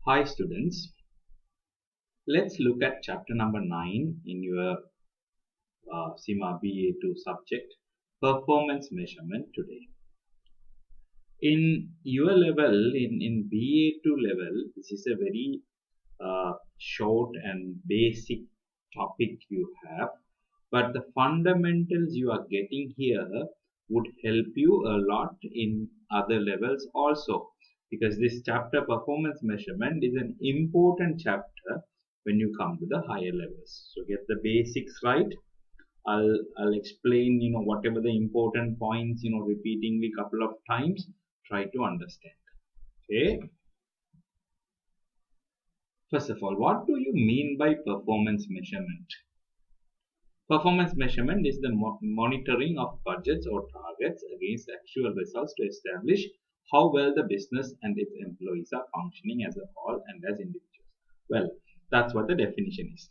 Hi students, let's look at chapter number 9 in your CIMA BA2 subject, performance measurement today. In your level, in BA2 level, this is a very short and basic topic you have, but the fundamentals you are getting here would help you a lot in other levels also, because this chapter performance measurement is an important chapter when you come to the higher levels. So get the basics right. I'll explain whatever the important points repeatingly couple of times. Try to understand. Okay. First of all, what do you mean by performance measurement? Performance measurement is the monitoring of budgets or targets against actual results to establish how well the business and its employees are functioning as a whole and as individuals. Well, that's what the definition is.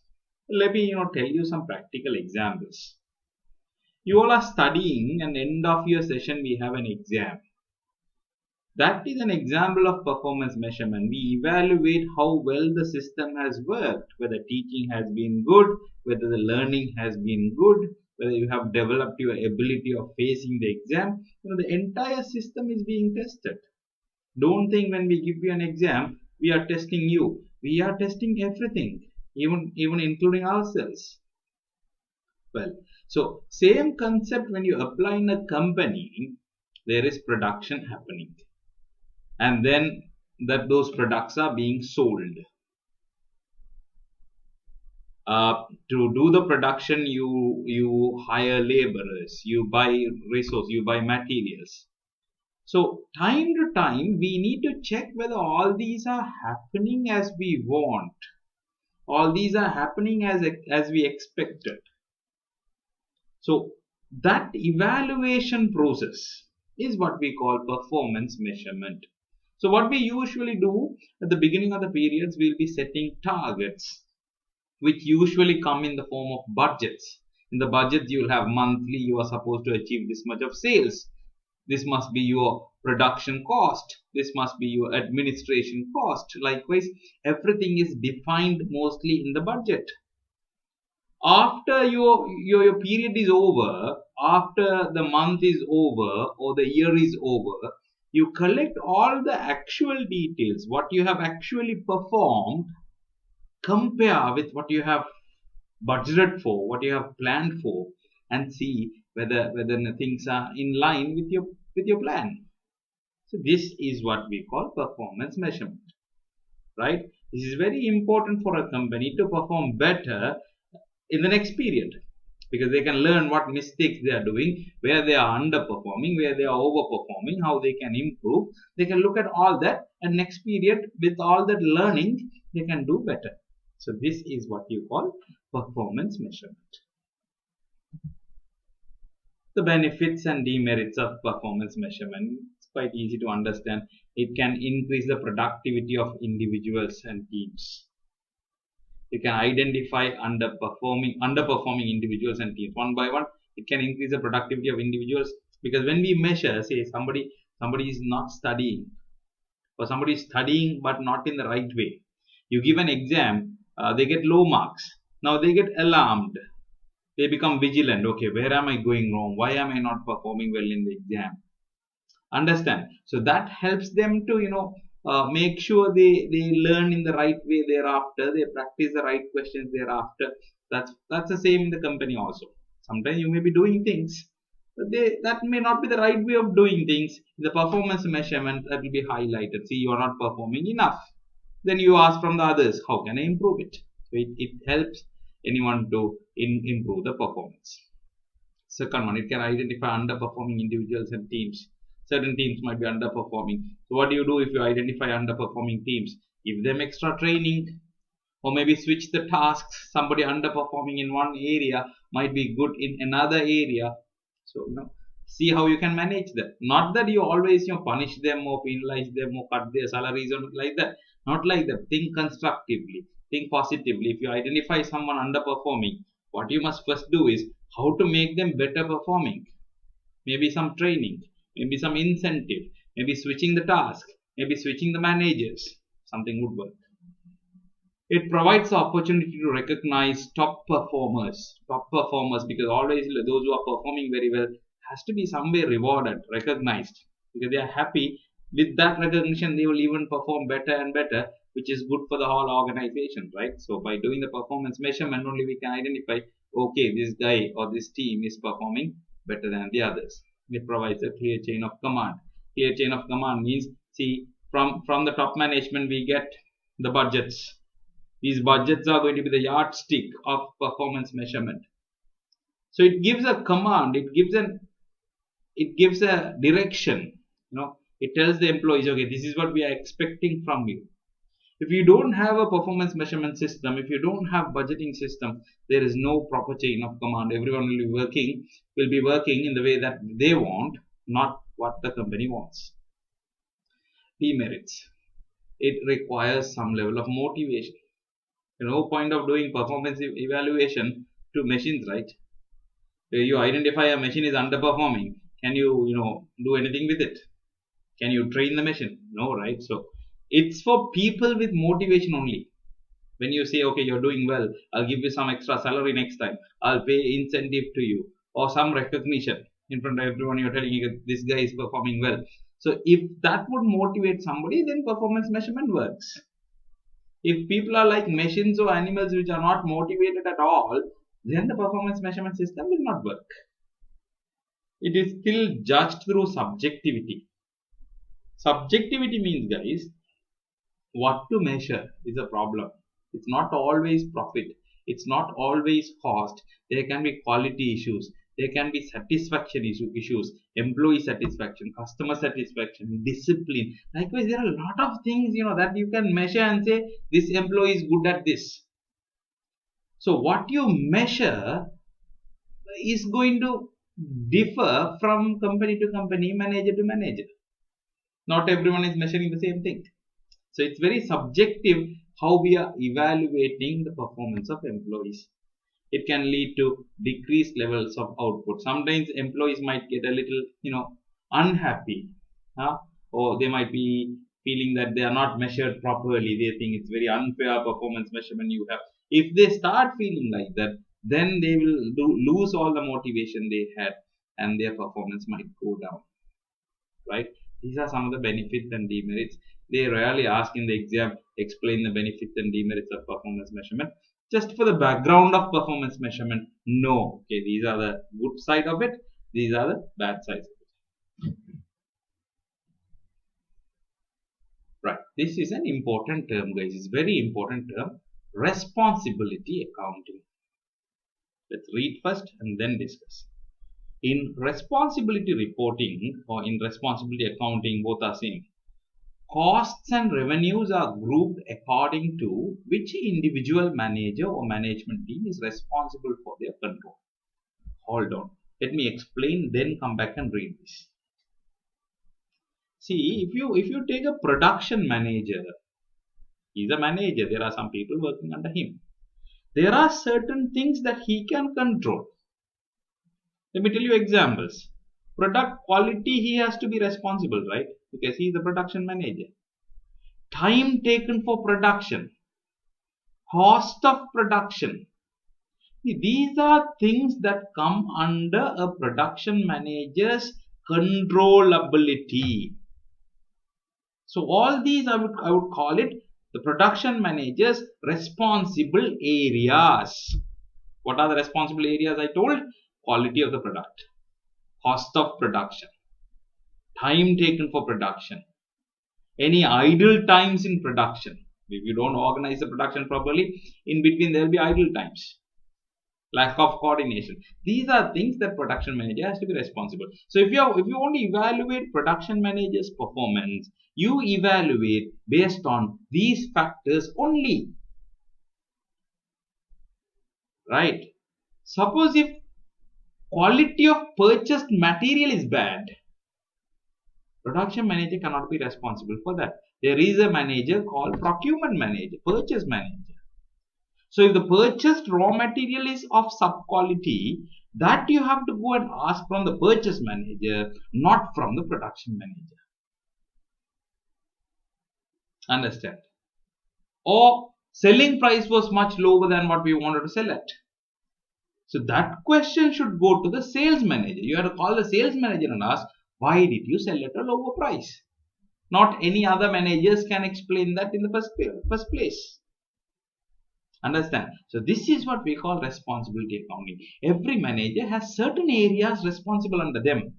Let me tell you some practical examples. You all are studying, and end of your session we have an exam. That is an example of performance measurement. We evaluate how well the system has worked, whether teaching has been good, whether the learning has been good, whether you have developed your ability of facing the exam. The entire system is being tested. Don't think when we give you an exam, we are testing you. We are testing everything, even including ourselves. Well, so same concept when you apply in a company, there is production happening. And then those products are being sold. To do the production, you hire laborers, you buy resources, you buy materials. So time to time, we need to check whether all these are happening as we want. All these are happening as we expected. So that evaluation process is what we call performance measurement. So what we usually do at the beginning of the periods, we'll be setting targets, which usually come in the form of budgets. In the budget, you'll have monthly, you are supposed to achieve this much of sales. This must be your production cost. This must be your administration cost. Likewise, everything is defined mostly in the budget. After your period is over, after the month is over or the year is over, you collect all the actual details, what you have actually performed, compare with what you have budgeted for, what you have planned for, and see whether things are in line with your plan. So this is what we call performance measurement, right? This is very important for a company to perform better in the next period, because they can learn what mistakes they are doing, where they are underperforming, where they are overperforming, how they can improve. They can look at all that, and next period, with all that learning, they can do better. So this is what you call performance measurement. The benefits and demerits of performance measurement, it's quite easy to understand. It can increase the productivity of individuals and teams. You can identify underperforming individuals and teams one by one. It can increase the productivity of individuals, because when we measure, say somebody is not studying, or somebody is studying but not in the right way. You give an exam, they get low marks. Now they get alarmed. They become vigilant. Okay, where am I going wrong? Why am I not performing well in the exam? Understand? So that helps them to make sure they learn in the right way thereafter. They practice the right questions thereafter. That's the same in the company also. Sometimes you may be doing things, but that may not be the right way of doing things. The performance measurement, that will be highlighted. See, you are not performing enough. Then you ask from the others, how can I improve it? So it helps anyone to improve the performance. Second one, it can identify underperforming individuals and teams. Certain teams might be underperforming. So what do you do if you identify underperforming teams? Give them extra training, or maybe switch the tasks. Somebody underperforming in one area might be good in another area. So see how you can manage that. Not that you always punish them or penalize them or cut their salaries or like that. Not like that. Think constructively. Think positively. If you identify someone underperforming, what you must first do is how to make them better performing. Maybe some training, maybe some incentive, maybe switching the task, maybe switching the managers. Something would work. It provides the opportunity to recognize top performers, because always those who are performing very well has to be somewhere rewarded, recognized, because they are happy with that recognition. They will even perform better and better, which is good for the whole organization, right? So by doing the performance measurement only, we can identify, okay, this guy or this team is performing better than the others. It provides a clear chain of command. Clear chain of command means, see, from the top management we get the budgets. These budgets are going to be the yardstick of performance measurement. So it gives a command, it gives a direction. It tells the employees, okay, this is what we are expecting from you. If you don't have a performance measurement system, if you don't have budgeting system, there is no proper chain of command. Everyone will be working in the way that they want, not what the company wants. Demerits. It requires some level of motivation. No point of doing performance evaluation to machines, right? You identify a machine is underperforming. Can you do anything with it? Can you train the machine? No, right? So it's for people with motivation only. When you say, okay, you're doing well, I'll give you some extra salary next time, I'll pay incentive to you, or some recognition in front of everyone, you're telling you this guy is performing well. So if that would motivate somebody, then performance measurement works. If people are like machines or animals which are not motivated at all, then the performance measurement system will not work. It is still judged through subjectivity. Subjectivity means, guys, what to measure is a problem. It's not always profit. It's not always cost. There can be quality issues. There can be satisfaction issues, employee satisfaction, customer satisfaction, discipline. Likewise, there are a lot of things that you can measure and say this employee is good at this. So what you measure is going to differ from company to company, manager to manager. Not everyone is measuring the same thing. So it's very subjective how we are evaluating the performance of employees. It can lead to decreased levels of output. Sometimes employees might get a little, unhappy, or they might be feeling that they are not measured properly. They think it's very unfair performance measurement you have. If they start feeling like that, then they will lose all the motivation they had, and their performance might go down, right? These are some of the benefits and demerits. They rarely ask in the exam, explain the benefits and demerits of performance measurement. Just for the background of performance measurement, no. Okay, these are the good side of it. These are the bad sides of it. Right. This is an important term, guys. It's very important term. Responsibility accounting. Let's read first and then discuss. In responsibility reporting or in responsibility accounting, both are same. Costs and revenues are grouped according to which individual manager or management team is responsible for their control. Hold on. Let me explain, then come back and read this. See, if you take a production manager, he's a manager. There are some people working under him. There are certain things that he can control. Let me tell you examples. Product quality, he has to be responsible, right? Because he is the production manager. Time taken for production, cost of production. These are things that come under a production manager's controllability. So all these I would call it the production manager's responsible areas. What are the responsible areas I told? Quality of the product, cost of production, time taken for production, any idle times in production. If you don't organize the production properly, in between there will be idle times, lack of coordination. These are things that production manager has to be responsible. So if you want to evaluate production manager's performance, you evaluate based on these factors only, right? Suppose if quality of purchased material is bad, production manager cannot be responsible for that. There is a manager called procurement manager, purchase manager. So if the purchased raw material is of sub quality, that you have to go and ask from the purchase manager, not from the production manager. Understand? Or Selling price was much lower than what we wanted to sell at. So that question should go to the sales manager. You have to call the sales manager and ask, why did you sell at a lower price? Not any other managers can explain that in the first place. Understand? So this is what we call responsibility accounting. Every manager has certain areas responsible under them.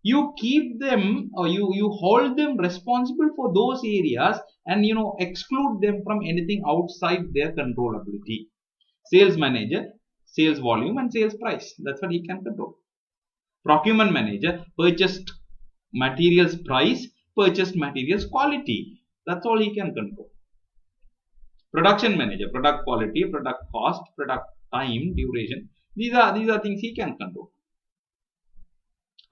You keep them, or you hold them responsible for those areas, and exclude them from anything outside their controllability. Sales manager, sales volume and sales price, that's what he can control. Procurement manager, purchased materials price, purchased materials quality, that's all he can control. Production manager, product quality, product cost, product time, duration, these are things he can control.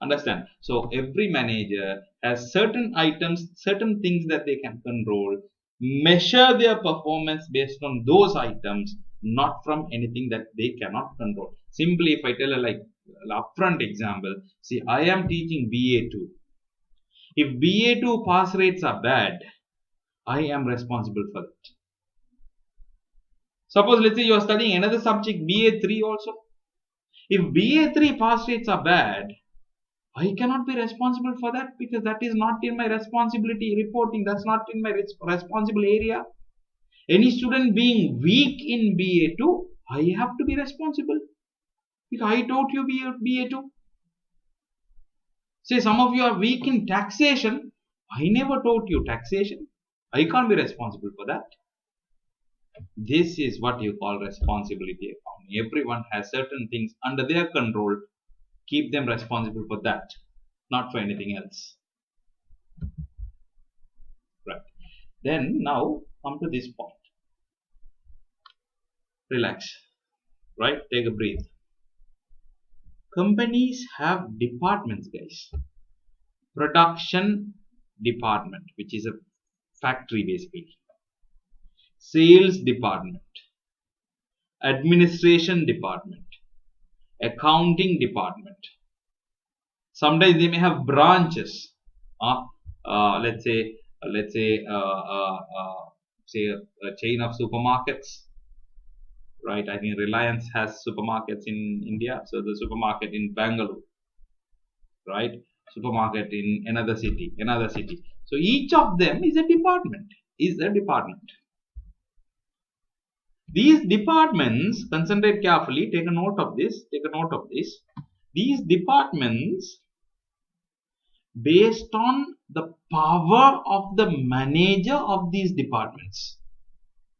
Understand? So every manager has certain items, certain things that they can control, measure their performance based on those items, not from anything that they cannot control. Simply, if I tell a upfront example, see, I am teaching BA2. If BA2 pass rates are bad, I am responsible for that. Suppose, let's say you are studying another subject, BA3 also. If BA3 pass rates are bad, I cannot be responsible for that, because that is not in my responsibility reporting. That's not in my responsible area. Any student being weak in BA2, I have to be responsible, because I taught you BA2. Say some of you are weak in taxation. I never taught you taxation. I can't be responsible for that. This is what you call responsibility accounting. Everyone has certain things under their control. Keep them responsible for that, not for anything else. Right. Then now come to this point. Relax. Right? Take a breath. Companies have departments, guys. Production department, which is a factory basically. Sales department. Administration department. Accounting department. Sometimes they may have branches. Let's say a chain of supermarkets. Right? I think Reliance has supermarkets in India. So the supermarket in Bangalore. Right? Supermarket in another city. So each of them is a department. These departments, concentrate carefully, take a note of this. These departments, based on the power of the manager of these departments.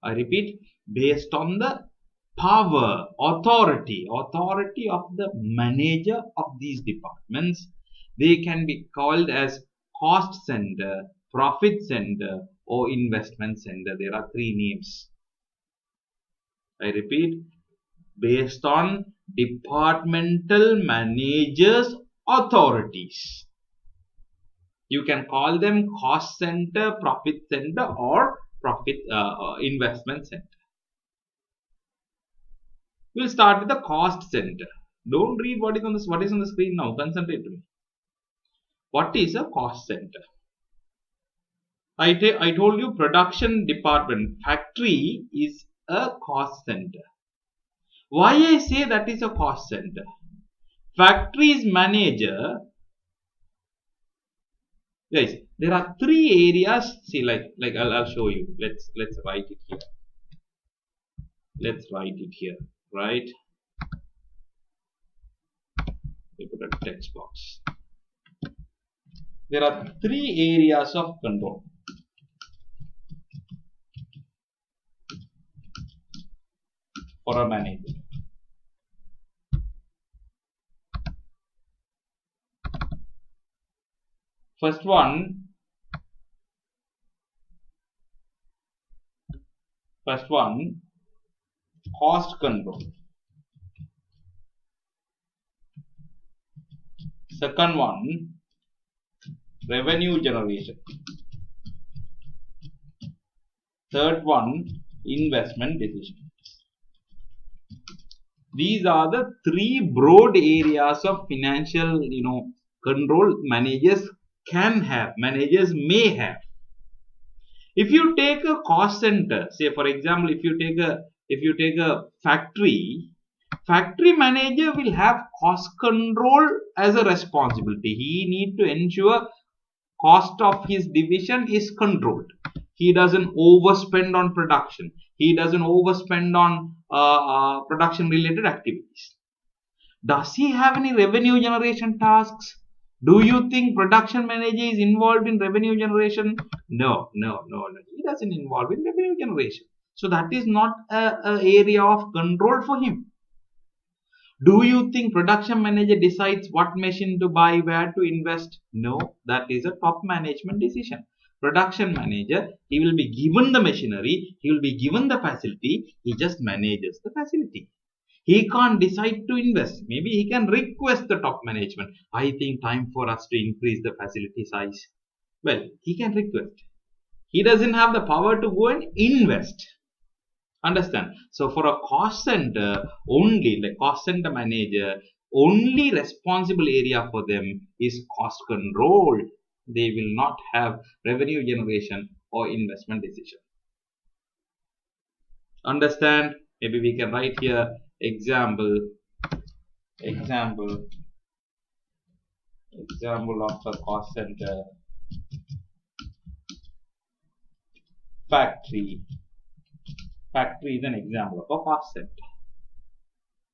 I repeat, based on the power, authority of the manager of these departments, they can be called as cost center, profit center, or investment center. There are three names. I repeat, based on departmental managers' authorities. You can call them cost center, profit center, or investment center. We'll start with the cost center. Don't read what is on the screen now. Concentrate to me. What is a cost center? I told you production department, factory is a cost center. Why I say that is a cost center? Factory's manager, guys, there are three areas. See, like I'll show you. Let's write it here. Right? We put a text box. There are three areas of control. For a manager. First one, cost control. Second one, revenue generation. Third one, investment decision. These are the three broad areas of financial, control managers can have, managers may have. If you take a cost center, say for example, if you take a factory manager will have cost control as a responsibility. He need to ensure cost of his division is controlled. He doesn't overspend on production. He doesn't overspend on production related activities. Does he have any revenue generation tasks? Do you think production manager is involved in revenue generation? No. He doesn't involve in revenue generation. So that is not a area of control for him. Do you think production manager decides what machine to buy, where to invest? No, that is a top management decision. Production manager, he will be given the machinery, he will be given the facility, he just manages the facility. He can't decide to invest. Maybe he can request the top management. I think time for us to increase the facility size. Well, he can request. He doesn't have the power to go and invest. Understand? So for a cost center, only the cost center manager, only responsible area for them is cost control. They will not have revenue generation or investment decision. Understand? Maybe we can write here example of a cost center. Factory is an example of a cost center.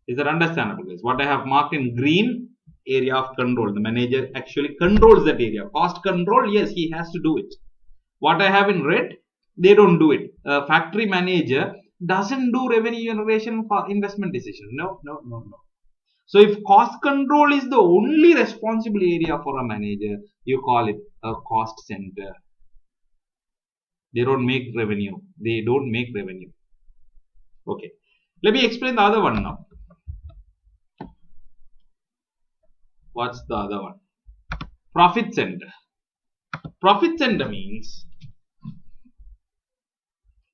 Is that understandable, guys? What I have marked in green, area of control. The manager actually controls that area. Cost control, yes, he has to do it. What I have in red, they don't do it. A factory manager doesn't do revenue generation for investment decision. No. So if cost control is the only responsible area for a manager, you call it a cost center. They don't make revenue. Okay. Let me explain the other one now. What's the other one? Profit center. Profit center means,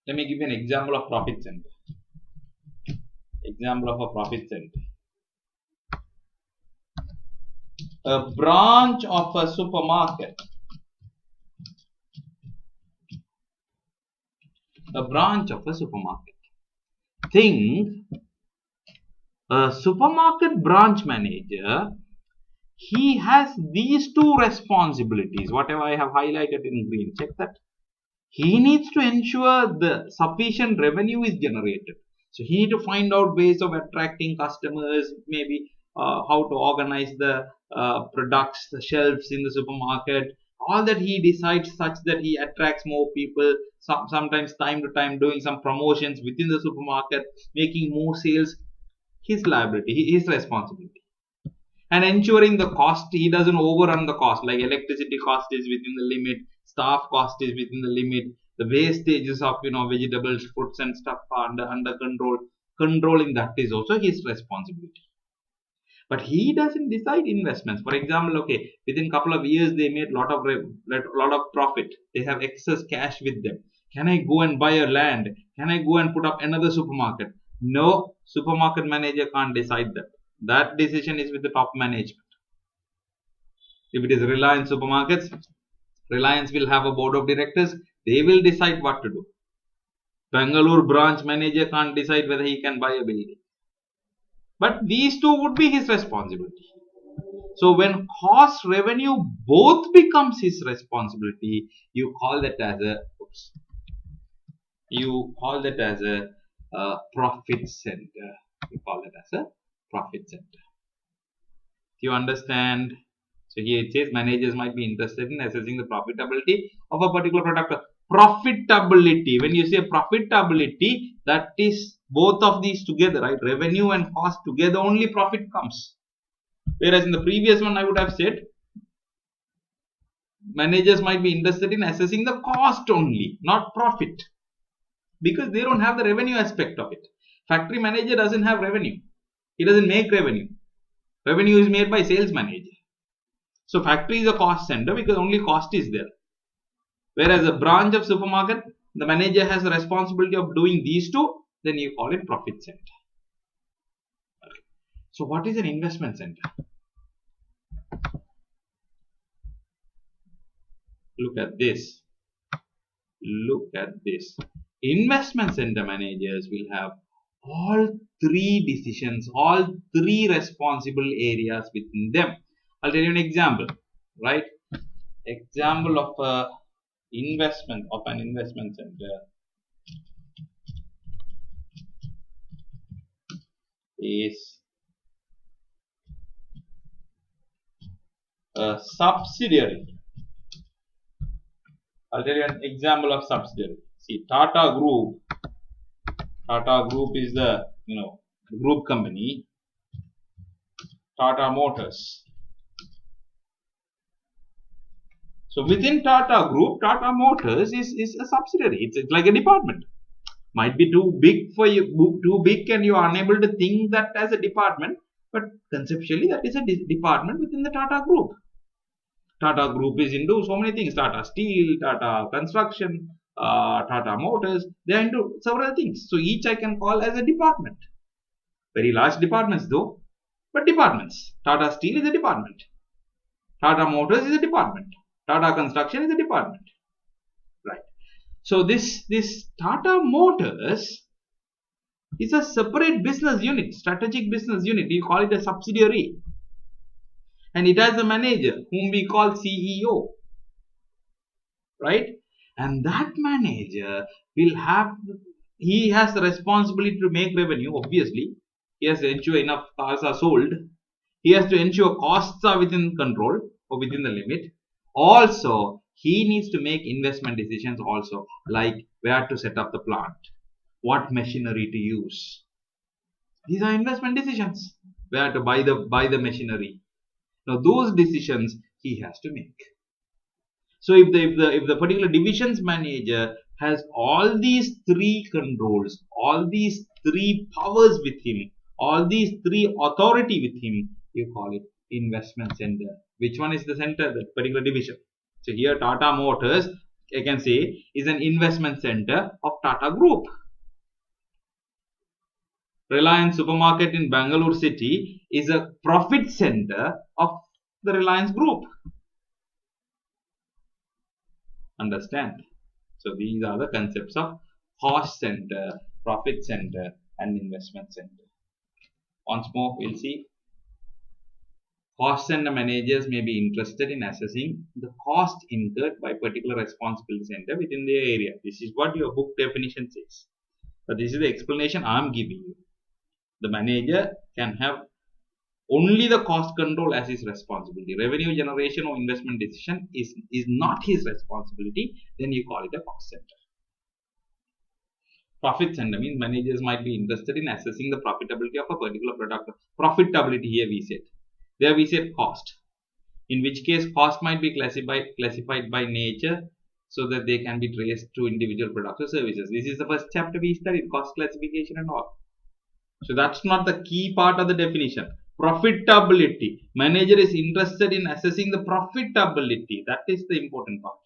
let me give you an example of profit center. Example of a profit center. A branch of a supermarket. Think a supermarket branch manager, he has these two responsibilities, whatever I have highlighted in green. Check that. He needs to ensure the sufficient revenue is generated. So he needs to find out ways of attracting customers, maybe how to organize the products, the shelves in the supermarket. All that he decides such that he attracts more people, sometimes time to time doing some promotions within the supermarket, making more sales. His liability, his responsibility. And ensuring the cost, he doesn't overrun the cost, like electricity cost is within the limit, staff cost is within the limit, the wastages of vegetables, fruits and stuff are under control. Controlling that is also his responsibility. But he doesn't decide investments. For example, okay, within a couple of years they made lot of profit. They have excess cash with them. Can I go and buy a land? Can I go and put up another supermarket? No, supermarket manager can't decide that. That decision is with the top management. If it is Reliance supermarkets, Reliance will have a board of directors. They will decide what to do. Bangalore branch manager can't decide whether he can buy a building. But these two would be his responsibility. So when cost revenue both becomes his responsibility, you call that as a profit center. You call that as a profit center. You understand? So here it says managers might be interested in assessing the profitability of a particular product. Profitability. When you say profitability, that is both of these together, right? Revenue and cost together, only profit comes. Whereas in the previous one, I would have said managers might be interested in assessing the cost only, not profit, because they don't have the revenue aspect of it. Factory manager doesn't have revenue. He doesn't make revenue. Revenue is made by sales manager. So factory is a cost center because only cost is there. Whereas a branch of supermarket, the manager has the responsibility of doing these two, then you call it profit center. Okay. So what is an investment center? Look at this. look at this. Investment center managers will have all three decisions, all three responsible areas within them. I'll tell you an example, right? Example of an investment center is a subsidiary. I'll tell you an example of subsidiary. See, Tata Group is the group company. Tata Motors. So within Tata Group, Tata Motors is a subsidiary. It's like a department. Might be too big for you, too big, and you are unable to think that as a department. But conceptually, that is a department within the Tata Group. Tata Group is into so many things: Tata Steel, Tata Construction, Tata Motors. They are into several things. So each I can call as a department. Very large departments though, but departments. Tata Steel is a department. Tata Motors is a department. Tata Construction is a department. Right. So this Tata Motors is a separate business unit, strategic business unit. You call it a subsidiary. And it has a manager whom we call CEO. Right? And that manager he has the responsibility to make revenue, obviously. He has to ensure enough cars are sold. He has to ensure costs are within control or within the limit. Also, he needs to make investment decisions also, like where to set up the plant, what machinery to use. These are investment decisions. Where to buy the machinery. Now those decisions he has to make. So if the particular divisions manager has all these three controls, all these three powers with him, all these three authority with him, you call it investment center. Which one is the center? That particular division. So here Tata Motors, I can say, is an investment center of Tata Group. Reliance Supermarket in Bangalore city is a profit center of the Reliance Group. Understand? So these are the concepts of cost center, profit center, and investment center. Once more, we'll see. Cost center managers may be interested in assessing the cost incurred by particular responsibility center within their area. This is what your book definition says. But this is the explanation I am giving you. The manager can have only the cost control as his responsibility. Revenue generation or investment decision is not his responsibility. Then you call it a cost center. Profit center means managers might be interested in assessing the profitability of a particular product. Profitability here we said. There we said cost. In which case cost might be classified by nature so that they can be traced to individual products or services. This is the first chapter we studied, cost classification and all. So that's not the key part of the definition. Profitability. Manager is interested in assessing the profitability. That is the important part.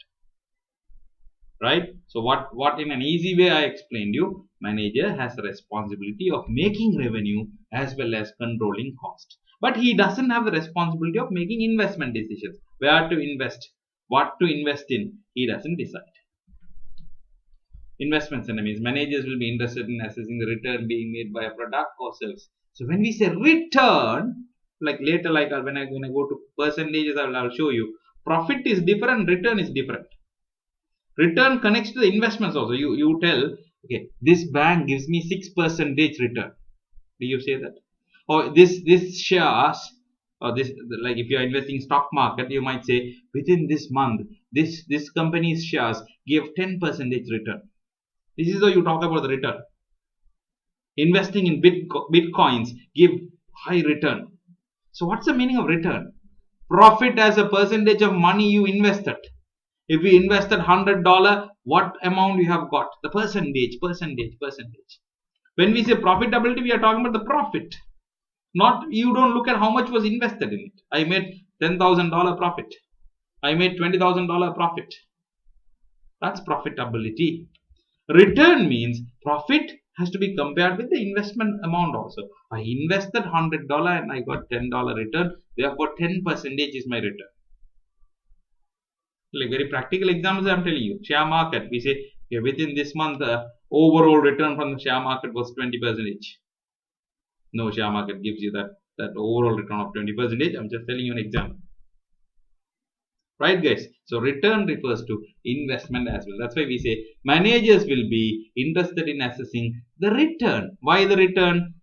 Right? So what in an easy way I explained you, manager has the responsibility of making revenue as well as controlling cost. But he doesn't have the responsibility of making investment decisions. Where to invest, what to invest in, he doesn't decide. Investment center means managers will be interested in assessing the return being made by a product or service. So when we say return, like later, like when I go to percentages, I'll show you. Profit is different, return is different. Return connects to the investments also. You tell, okay, this bank gives me 6% return. Do you say that? Or this shares, or this, like if you are investing stock market, you might say within this month, this company's shares give 10% return. This is how you talk about the return. Investing in bitcoins give high return. So what's the meaning of return? Profit as a percentage of money you invested. If you invested $100, what amount you have got? The percentage. When we say profitability, we are talking about the profit. Not, you don't look at how much was invested in it. I made $10,000 profit. I made $20,000 profit. That's profitability. Return means profit has to be compared with the investment amount also. I invested $100 and I got $10 return. Therefore, 10% is my return. Like very practical examples I'm telling you. Share market, we say okay, within this month overall return from the share market was 20%. No share market gives you that overall return of 20%. I'm just telling you an example. Right guys, so return refers to investment as well. That's why we say managers will be interested in assessing the return. Why the return?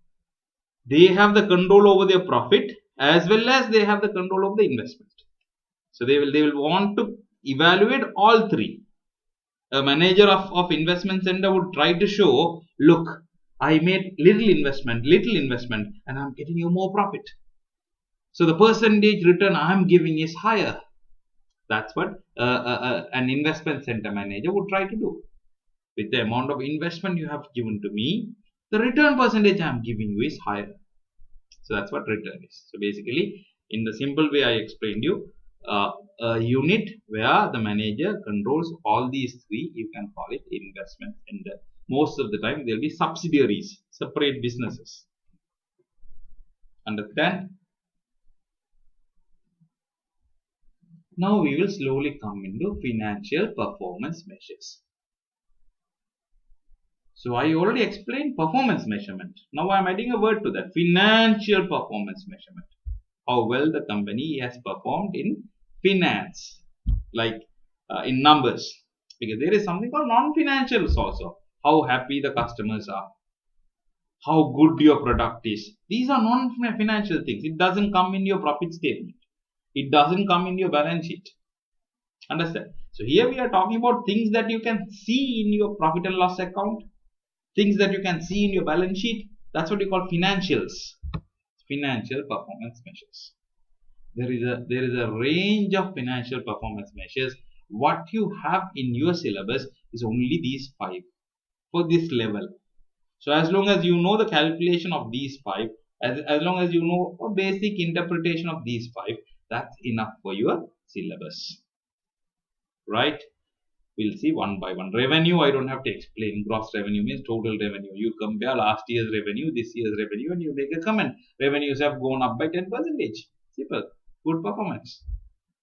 They have the control over their profit as well as they have the control over the investment. So they will want to evaluate all three. A manager of investment center would try to show, look, I made little investment and I'm getting you more profit. So the percentage return I'm giving is higher. That's what an investment center manager would try to do. With the amount of investment you have given to me, the return percentage I'm giving you is higher. So that's what return is. So basically, in the simple way I explained you, a unit where the manager controls all these three, you can call it investment center. Most of the time there will be subsidiaries, separate businesses. Understand? Now we will slowly come into financial performance measures. So I already explained performance measurement. Now I am adding a word to that, financial performance measurement. How well the company has performed in finance, like in numbers. Because there is something called non-financials also. How happy the customers are, how good your product is. These are non-financial things. It doesn't come in your profit statement. It doesn't come in your balance sheet. Understand? So here we are talking about things that you can see in your profit and loss account, things that you can see in your balance sheet. That's what you call financials. Financial performance measures. There is a range of financial performance measures. What you have in your syllabus is only these 5 for this level. So as long as you know the calculation of these 5, as long as you know a basic interpretation of these 5, that's enough for your syllabus. Right? We'll see one by one. Revenue, I don't have to explain. Gross revenue means total revenue. You compare last year's revenue, this year's revenue, and you make a comment. Revenues have gone up by 10%. Simple. Good performance.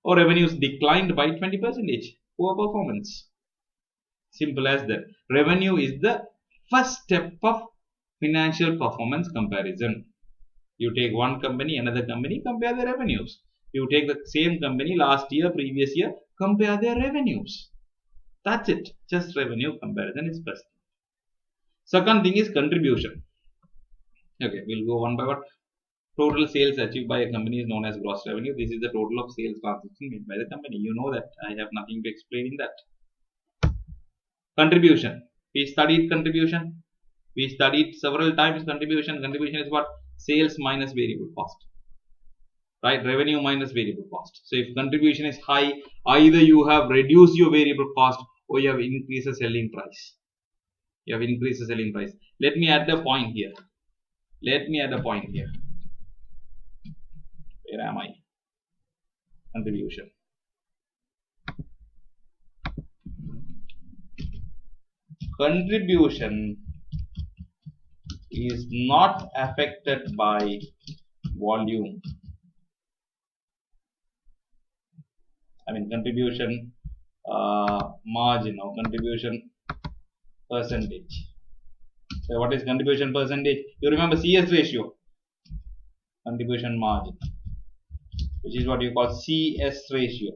Or revenues declined by 20%. Poor performance. Simple as that. Revenue is the first step of financial performance comparison. You take one company, another company, compare their revenues. You take the same company last year, previous year, compare their revenues. That's it. Just revenue comparison is first. Second thing is contribution. Okay, we'll go one by one. Total sales achieved by a company is known as gross revenue. This is the total of sales transaction made by the company. You know that. I have nothing to explain in that. Contribution. We studied contribution. We studied several times contribution. Contribution is what? Sales minus variable cost. Right? Revenue minus variable cost. So if contribution is high, either you have reduced your variable cost or you have increased the selling price. You have increased the selling price. Let me add a point here. Where am I? Contribution. Contribution is not affected by volume. I mean contribution margin or contribution percentage. So what is contribution percentage? You remember CS ratio, contribution margin, which is what you call CS ratio.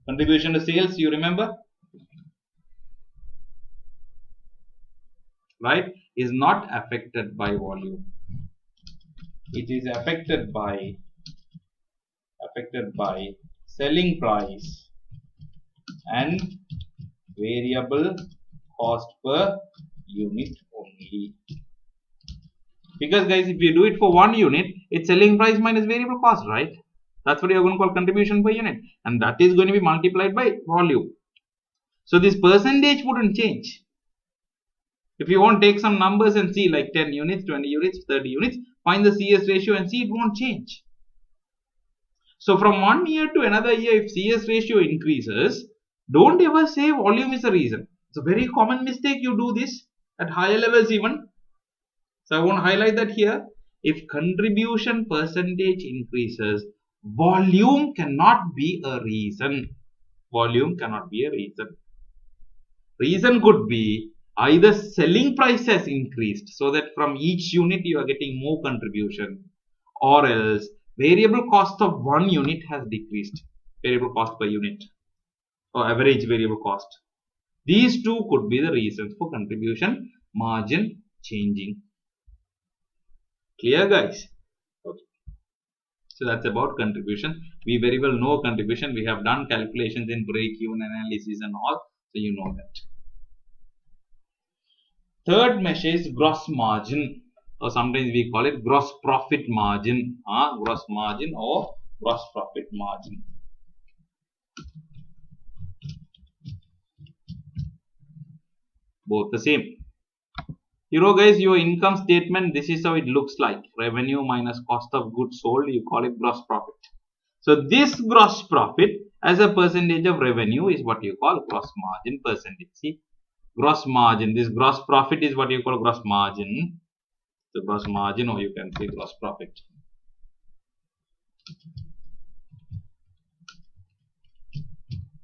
Contribution to sales, you remember, right, is not affected by volume. It is affected by selling price and variable cost per unit only. Because guys, if you do it for one unit, it's selling price minus variable cost, right? That's what you're going to call contribution per unit, and that is going to be multiplied by volume. So this percentage wouldn't change. If you want to take some numbers and see like 10 units, 20 units, 30 units, find the CS ratio and see it won't change. So from one year to another year, if CS ratio increases, don't ever say volume is the reason. It's a very common mistake. You do this at higher levels even. So I want to highlight that here. If contribution percentage increases, volume cannot be a reason. Volume cannot be a reason. Reason could be either selling price has increased so that from each unit you are getting more contribution, or else variable cost of one unit has decreased, variable cost per unit or average variable cost. These two could be the reasons for contribution margin changing. Clear, guys? Okay. So that's about contribution. We very well know contribution. We have done calculations in break-even analysis and all, so you know that. Third measure is gross margin, or sometimes we call it gross profit margin. Gross margin or gross profit margin. Both the same. You know, guys, your income statement, this is how it looks like. Revenue minus cost of goods sold, you call it gross profit. So this gross profit as a percentage of revenue is what you call gross margin percentage. See, gross margin, this gross profit is what you call gross margin. So gross margin, or you can say gross profit.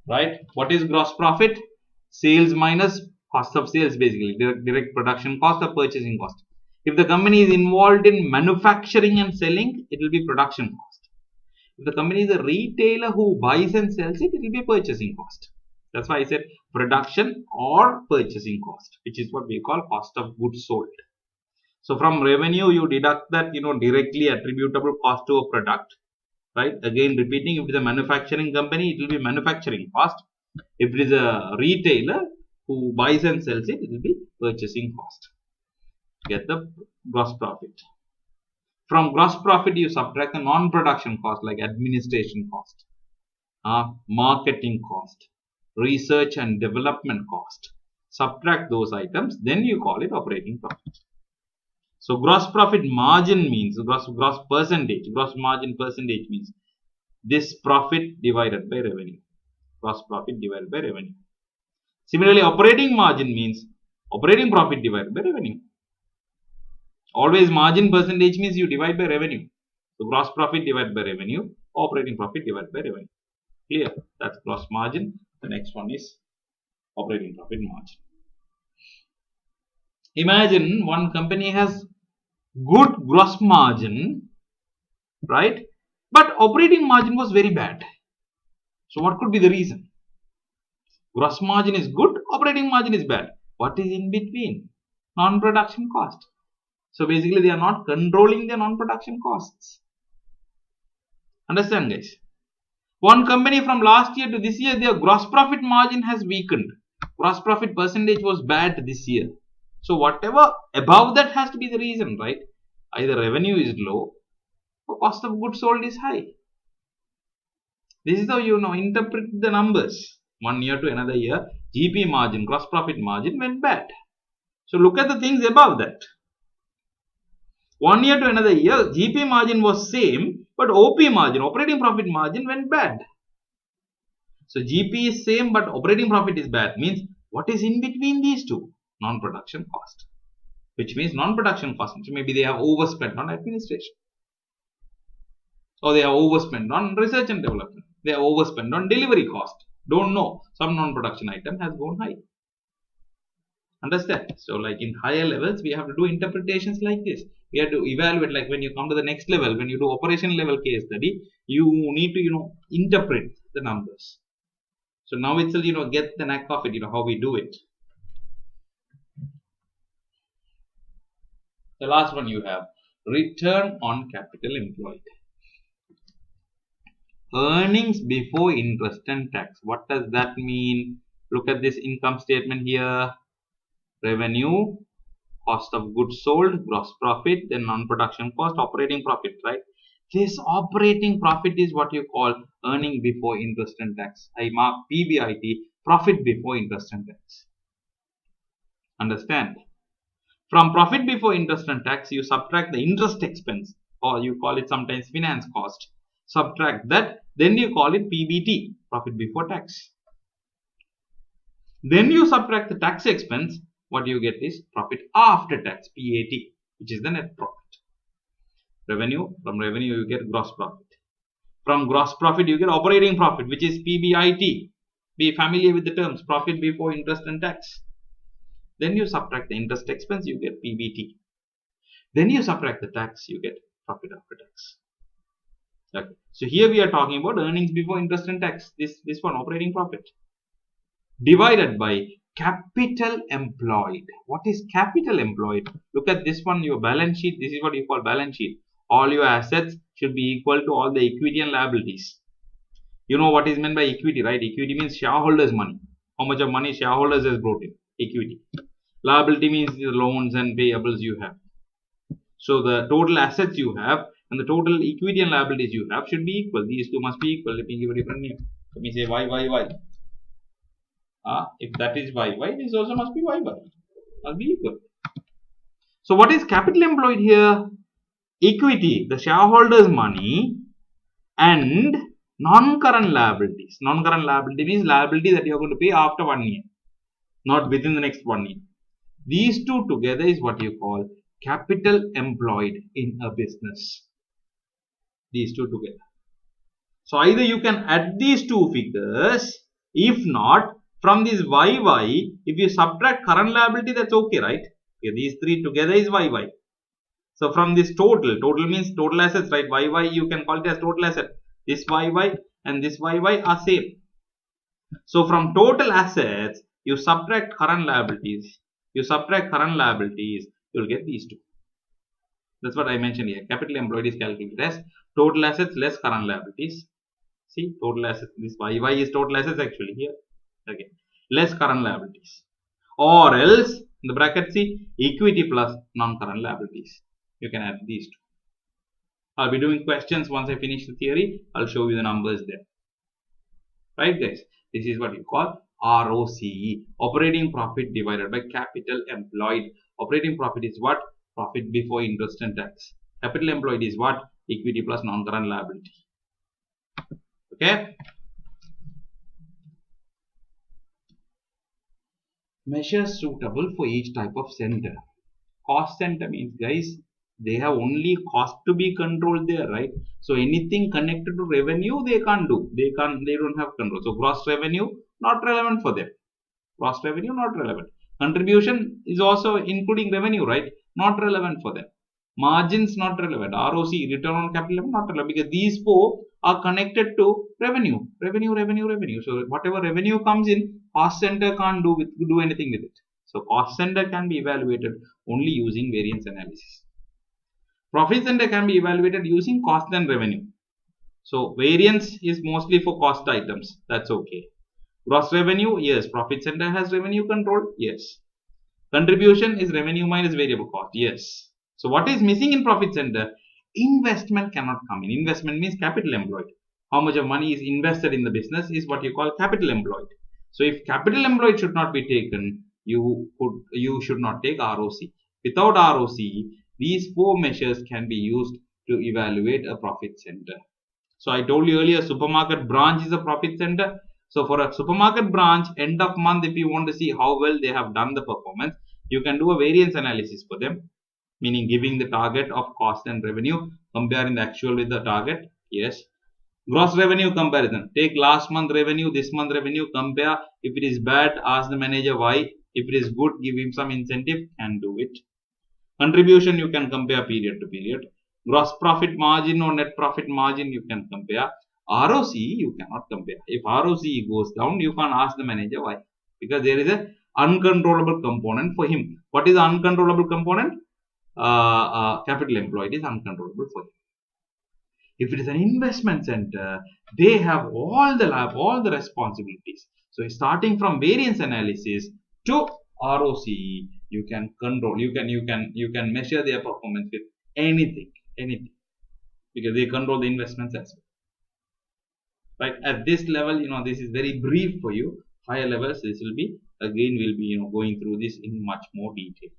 Right? What is gross profit? Sales minus cost of sales, basically direct production cost or purchasing cost. If the company is involved in manufacturing and selling, it will be production cost. If the company is a retailer who buys and sells it, it will be purchasing cost. That's why I said production or purchasing cost, which is what we call cost of goods sold. So from revenue, you deduct that, directly attributable cost to a product, right? Again, repeating, if it is a manufacturing company, it will be manufacturing cost. If it is a retailer who buys and sells it, it will be purchasing cost. Get the gross profit. From gross profit, you subtract the non-production cost like administration cost, marketing cost, research and development cost. Subtract those items, then you call it operating profit. So gross profit margin means gross margin percentage means this profit divided by revenue. Gross profit divided by revenue. Similarly, operating margin means operating profit divided by revenue. Always margin percentage means you divide by revenue. So gross profit divided by revenue, operating profit divided by revenue. Clear? That's gross margin. The next one is operating profit margin. Imagine one company has good gross margin, right? But operating margin was very bad. So what could be the reason? Gross margin is good, operating margin is bad. What is in between? Non-production cost. So basically they are not controlling their non-production costs. Understand, guys? One company from last year to this year, their gross profit margin has weakened. Gross profit percentage was bad this year. So whatever above that has to be the reason, right? Either revenue is low or cost of goods sold is high. This is how you interpret the numbers. 1 year to another year, GP margin, gross profit margin went bad. So look at the things above that. 1 year to another year, GP margin was same, but OP margin, operating profit margin went bad. So GP is same, but operating profit is bad. Means what is in between these two? Non-production cost. Which means non-production cost. Maybe they have overspent on administration. Or they have overspent on research and development. They have overspent on delivery cost. Don't know. Some non-production item has gone high. Understand? So like in higher levels, we have to do interpretations like this. We have to evaluate, like when you come to the next level, when you do operation level case study, you need to, interpret the numbers. So now itself, get the knack of it, how we do it. The last one you have, return on capital employed. Earnings before interest and tax. What does that mean? Look at this income statement here. Revenue, cost of goods sold, gross profit, then non-production cost, operating profit, right? This operating profit is what you call earning before interest and tax. I mark PBIT, profit before interest and tax. Understand? From profit before interest and tax, you subtract the interest expense, or you call it sometimes finance cost. Subtract that, then you call it PBT, profit before tax. Then you subtract the tax expense. What you get is profit after tax, PAT, which is the net profit. Revenue, from revenue you get gross profit. From gross profit you get operating profit, which is PBIT. Be familiar with the terms, profit before interest and tax. Then you subtract the interest expense, you get PBT. Then you subtract the tax, you get profit after tax. Okay. So here we are talking about earnings before interest and tax. This one, operating profit, divided by capital employed. What is capital employed? Look at this one, your balance sheet. This is what you call balance sheet. All your assets should be equal to all the equity and liabilities. You know what is meant by equity, right? Equity means shareholders' money. How much of money shareholders has brought in? Equity. Liability means the loans and payables you have. So the total assets you have and the total equity and liabilities you have should be equal. These two must be equal. Let me give a different name. Let me say Y. If that is Y, this also must be Y. Must be equal. So what is capital employed here? Equity, the shareholders' money, and non-current liabilities. Non-current liability means liability that you are going to pay after 1 year, not within the next 1 year. These two together is what you call capital employed in a business. These two together. So either you can add these two figures, if not, from this YY, if you subtract current liability, that's okay, right? Okay, these three together is YY. So from this total means total assets, right? YY you can call it as total asset. This YY and this YY are same. So from total assets, you subtract current liabilities. You will get these two. That's what I mentioned here. Capital employed is calculated as total assets less current liabilities. See, total assets. This YY is total assets actually here. Okay. Less current liabilities. Or else, in the bracket, see, equity plus non-current liabilities. You can add these two. I'll be doing questions once I finish the theory. I'll show you the numbers there. Right, guys? This is what you call ROCE. Operating profit divided by capital employed. Operating profit is what? Profit before interest and tax. Capital employed is what? Equity plus non-current liability. Okay? Measures suitable for each type of center. Cost center means, guys, they have only cost to be controlled there, right? So anything connected to revenue they can't do. They don't have control. So gross revenue not relevant for them. Gross revenue not relevant. Contribution is also including revenue, right? Not relevant for them. Margins not relevant. ROC, return on capital, not relevant, because these four are connected to revenue. So whatever revenue comes in, cost center can't do anything with it. So cost center can be evaluated only using variance analysis. Profit center can be evaluated using cost and revenue. So variance is mostly for cost items. That's okay. Gross revenue, yes. Profit center has revenue control, yes. Contribution is revenue minus variable cost, yes. So what is missing in profit center? Investment cannot come in. Investment means capital employed. How much of money is invested in the business is what you call capital employed. So if capital employed should not be taken, you should not take ROC. Without ROC, these four measures can be used to evaluate a profit center. So I told you earlier, supermarket branch is a profit center. So for a supermarket branch, end of month, if you want to see how well they have done the performance, you can do a variance analysis for them, meaning giving the target of cost and revenue, comparing the actual with the target. Yes. Gross revenue comparison. Take last month revenue, this month revenue, compare. If it is bad, ask the manager why. If it is good, give him some incentive and do it. Contribution, you can compare period to period. Gross profit margin or net profit margin, you can compare. ROC, you cannot compare. If ROC goes down, you can't ask the manager why. Because there is an uncontrollable component for him. What is the uncontrollable component? Capital employed is uncontrollable for him. If it is an investment center, they have all the responsibilities. So starting from variance analysis to ROC, you can control, you can measure their performance with anything, because they control the investments as well. Right, at this level, this is very brief for you. Higher levels, this will be, again, we'll be going through this in much more detail.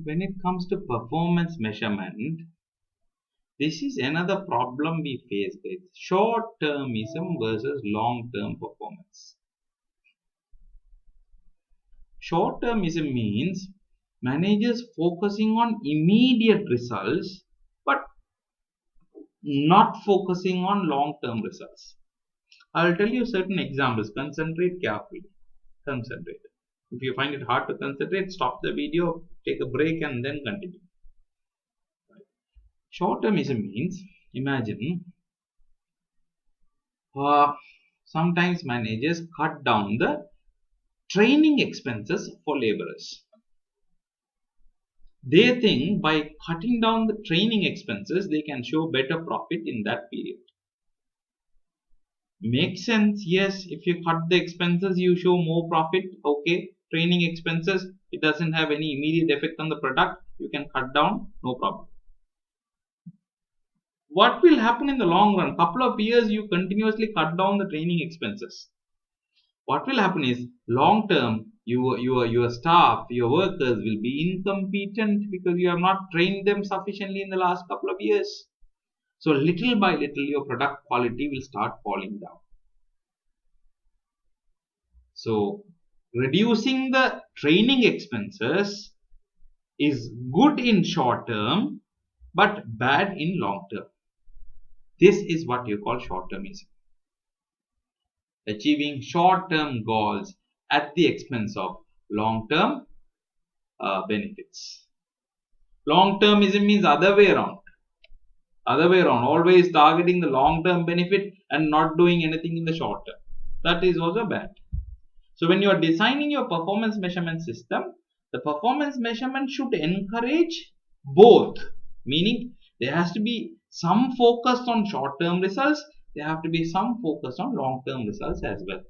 When it comes to performance measurement, this is another problem we face with short-termism versus long-term performance. Short-termism means Managers focusing on immediate results but not focusing on long-term results. I'll tell you certain examples. Concentrate carefully. Concentrate. If you find it hard to concentrate, stop the video, take a break, and then continue. Short-termism means, imagine, sometimes managers cut down the training expenses for laborers. They think by cutting down the training expenses, they can show better profit in that period. Makes sense, yes. If you cut the expenses, you show more profit. Okay, training expenses, it doesn't have any immediate effect on the product. You can cut down, no problem. What will happen in the long run? Couple of years, you continuously cut down the training expenses. What will happen is, long term, your staff, your workers will be incompetent because you have not trained them sufficiently in the last couple of years. So little by little, your product quality will start falling down. So reducing the training expenses is good in short term, but bad in long term. This is what you call short-termism. Achieving short-term goals at the expense of long-term benefits. Long-termism means other way around. Always targeting the long-term benefit and not doing anything in the short term. That is also bad. So when you are designing your performance measurement system, the performance measurement should encourage both. Meaning there has to be some focus on short-term results. There have to be some focus on long-term results as well.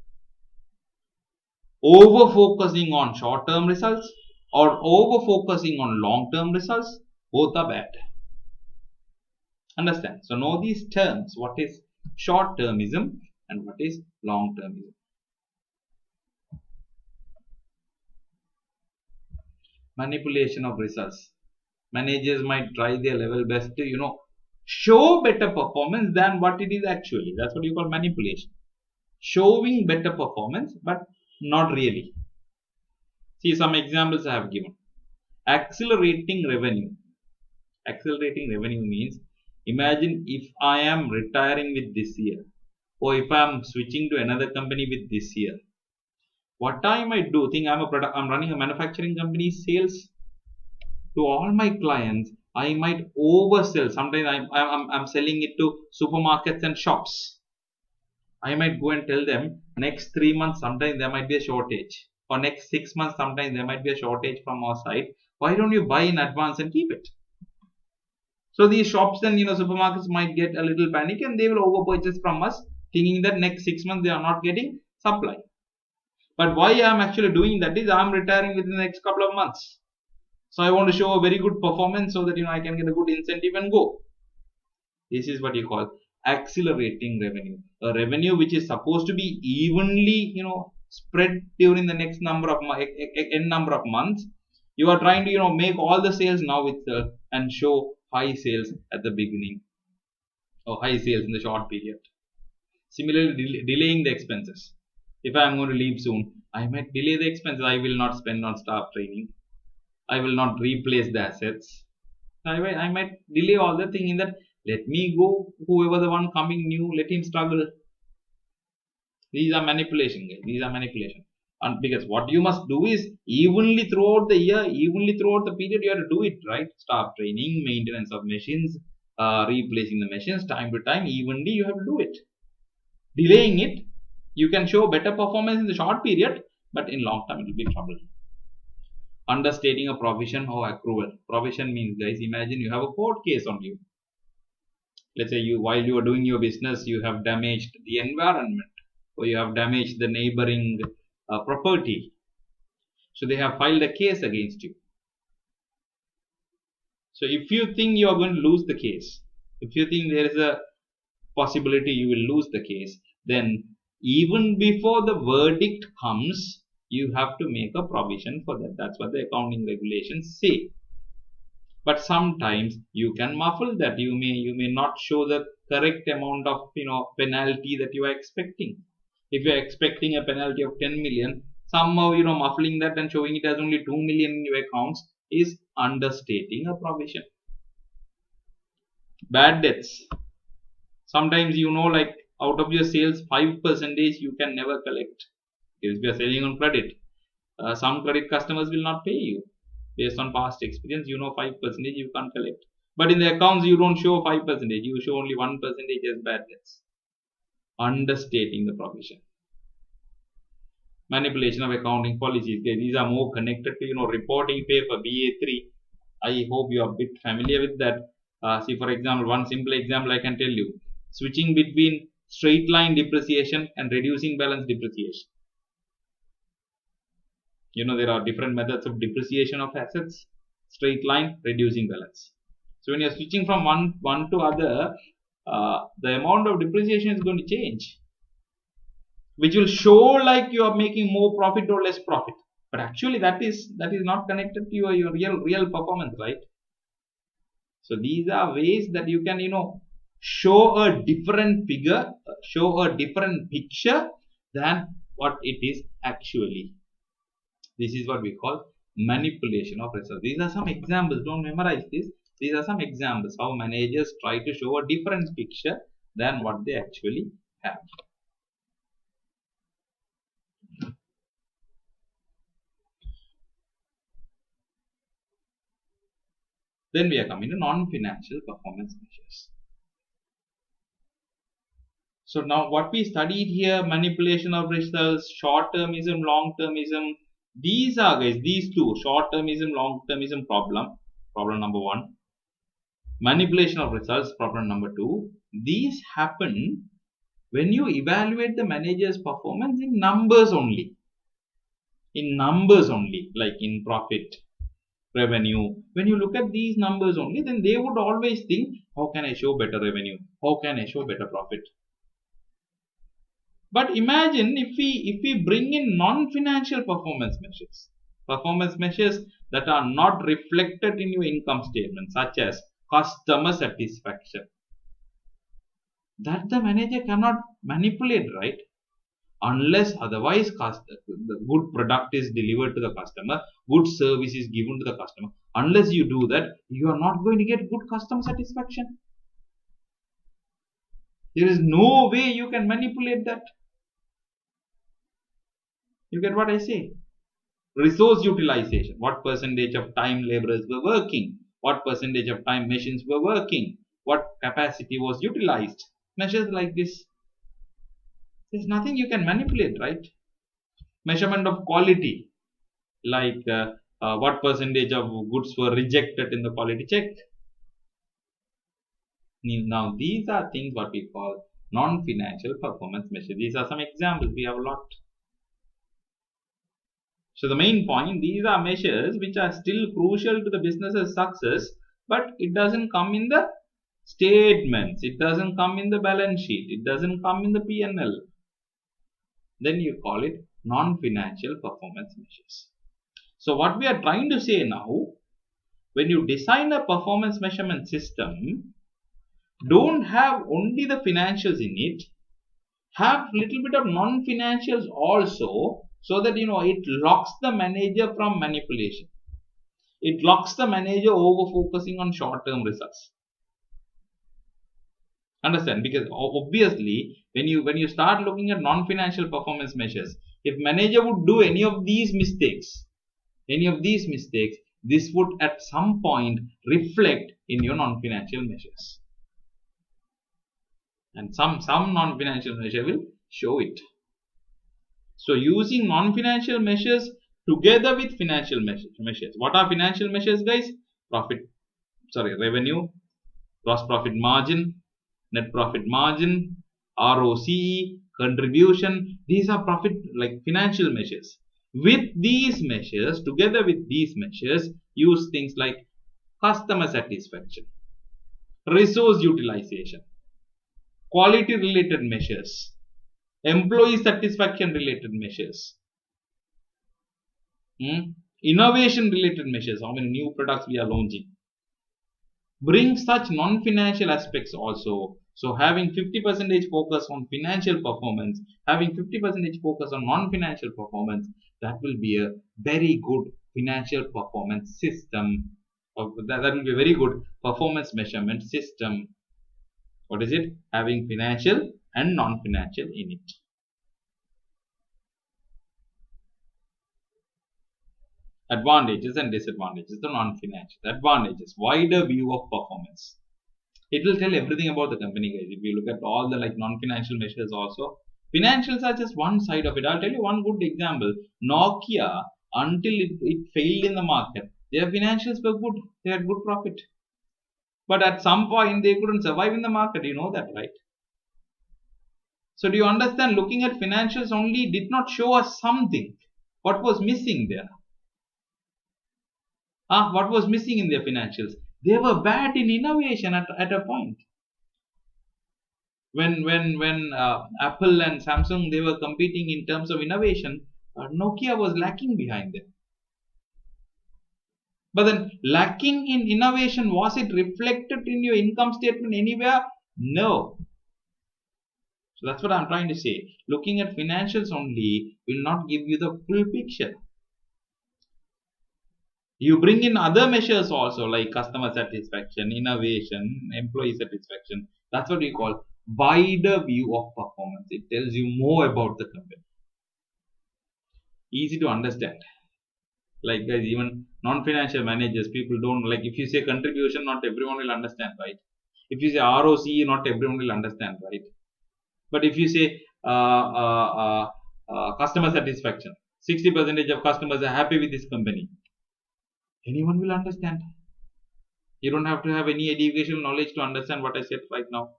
Over focusing on short-term results or over focusing on long-term results, both are bad. Understand? So know these terms. What is short-termism and what is long-termism? Manipulation of results. Managers might try their level best to, show better performance than what it is actually. That's what you call manipulation. Showing better performance, but not really. See some examples I have given. Accelerating revenue. Accelerating revenue means, imagine if I am retiring with this year, or if I am switching to another company with this year. What I might do, I'm running a manufacturing company, sales to all my clients. I might oversell. Sometimes I'm selling it to supermarkets and shops. I might go and tell them next 3 months, sometimes there might be a shortage. Or next 6 months, sometimes there might be a shortage from our side. Why don't you buy in advance and keep it? So these shops and supermarkets might get a little panic and they will overpurchase from us, thinking that next 6 months they are not getting supply. But why I am actually doing that is I am retiring within the next couple of months. So I want to show a very good performance so that I can get a good incentive and go. This is what you call accelerating revenue. A revenue which is supposed to be evenly spread during the next number of months. You are trying to make all the sales now itself and show high sales at the beginning or high sales in the short period. Similarly, delaying the expenses. If I am going to leave soon, I might delay the expenses. I will not spend on staff training. I will not replace the assets. I might delay all the thing in that. Let me go. Whoever the one coming new, let him struggle. These are manipulation, guys. These are manipulation. And because what you must do is evenly throughout the year, evenly throughout the period, you have to do it, right? Staff training, maintenance of machines, replacing the machines time to time, evenly you have to do it. Delaying it, you can show better performance in the short period, but in long term it will be trouble. Understating a provision or accrual. Provision means, guys, imagine you have a court case on you. Let's say while you are doing your business, you have damaged the environment or you have damaged the neighboring property. So they have filed a case against you. So if you think you are going to lose the case, if you think there is a possibility you will lose the case, then even before the verdict comes, you have to make a provision for that. That's what the accounting regulations say. But sometimes you can muffle that. You may not show the correct amount of penalty that you are expecting. If you are expecting a penalty of 10 million, somehow muffling that and showing it as only 2 million in your accounts is understating a provision. Bad debts. Sometimes like out of your sales, 5% you can never collect. If you are selling on credit, some credit customers will not pay you. Based on past experience, 5% you can't collect. But in the accounts, you don't show 5%, you show only 1% as bad debts. Understating the provision. Manipulation of accounting policies. These are more connected to reporting paper BA3. I hope you are a bit familiar with that. See, for example, one simple example I can tell you: switching between straight line depreciation and reducing balance depreciation. There are different methods of depreciation of assets: straight line, reducing balance. So when you are switching from one to other, the amount of depreciation is going to change, which will show like you are making more profit or less profit, but actually that is not connected to your real performance, right? So these are ways that you can show a different figure, show a different picture than what it is actually. This is what we call manipulation of results. These are some examples. Don't memorize this. These are some examples how managers try to show a different picture than what they actually have. Then we are coming to non-financial performance measures. So now what we studied here, manipulation of results, short-termism, long-termism, these are these two, short-termism, long-termism problem number one, manipulation of results, problem number two. These happen when you evaluate the manager's performance in numbers only. Like in profit, revenue. When you look at these numbers only, then they would always think, how can I show better revenue? How can I show better profit? But imagine if we bring in non-financial performance measures that are not reflected in your income statement, such as customer satisfaction, that the manager cannot manipulate, right? Unless otherwise the good product is delivered to the customer, good service is given to the customer. Unless you do that, you are not going to get good customer satisfaction. There is no way you can manipulate that. You get what I say? Resource utilization. What percentage of time laborers were working? What percentage of time machines were working? What capacity was utilized? Measures like this. There's nothing you can manipulate, right? Measurement of quality, like what percentage of goods were rejected in the quality check. Now these are things what we call non-financial performance measures. These are some examples. We have a lot. So the main point, these are measures which are still crucial to the business's success, but it doesn't come in the statements, it doesn't come in the balance sheet, it doesn't come in the P&L. Then you call it non-financial performance measures. So what we are trying to say now, when you design a performance measurement system, don't have only the financials in it, have little bit of non-financials also, so that it locks the manager from manipulation. It locks the manager over focusing on short-term results. Understand? Because obviously when you start looking at non-financial performance measures, if manager would do any of these mistakes, this would at some point reflect in your non-financial measures, and some non-financial measure will show it. So using non-financial measures together with financial measures. What are financial measures, guys? Revenue, gross profit margin, net profit margin, ROCE, contribution. These are profit, like financial measures. With these measures, together with these measures, use things like customer satisfaction, resource utilization, quality related measures, employee satisfaction related measures, innovation related measures, how many new products we are launching. Bring such non-financial aspects also. So having 50% focus on financial performance, having 50% focus on non-financial performance, that will be a very good financial performance system. That will be a very good performance measurement system. What is it? Having financial and non-financial in it. Advantages and disadvantages. The non-financial advantages. Wider view of performance. It will tell everything about the company, guys. If you look at all the non-financial measures also, financials are just one side of it. I'll tell you one good example. Nokia, until it failed in the market, their financials were good. They had good profit. But at some point, they couldn't survive in the market. You know that, right? So do you understand? Looking at financials only did not show us something. What was missing there? What was missing in their financials? They were bad in innovation at a point. When Apple and Samsung, they were competing in terms of innovation, Nokia was lacking behind them. But then lacking in innovation, was it reflected in your income statement anywhere? No. So that's what I'm trying to say. Looking at financials only will not give you the full picture. You bring in other measures also, like customer satisfaction, innovation, employee satisfaction. That's what we call wider view of performance. It tells you more about the company. Easy to understand. Like guys, even non-financial managers, people don't like. If you say contribution, not everyone will understand, right? If you say ROCE, not everyone will understand, right? But if you say customer satisfaction, 60% of customers are happy with this company, anyone will understand. You don't have to have any educational knowledge to understand what I said right now.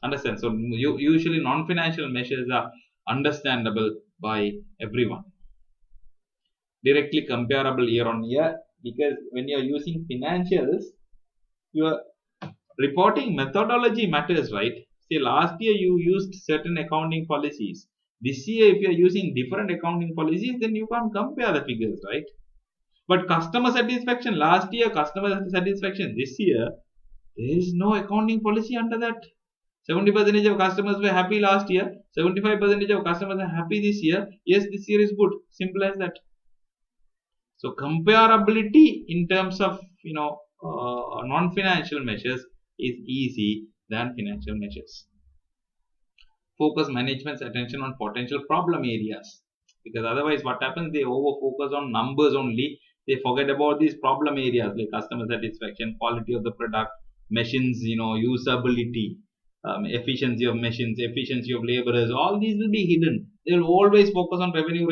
Understand? So usually non-financial measures are understandable by everyone. Directly comparable year on year, because when you are using financials, your reporting methodology matters, right? Say last year you used certain accounting policies. This year, if you are using different accounting policies, then you can't compare the figures, right? But customer satisfaction, last year, customer satisfaction, this year, there is no accounting policy under that. 70% of customers were happy last year, 75% of customers are happy this year. Yes, this year is good. Simple as that. So comparability in terms of non-financial measures is easy than financial measures. Focus management's attention on potential problem areas, because otherwise what happens, they over focus on numbers only. They forget about these problem areas like customer satisfaction, quality of the product, machines, usability, efficiency of machines, efficiency of laborers. All these will be hidden. They will always focus on revenue.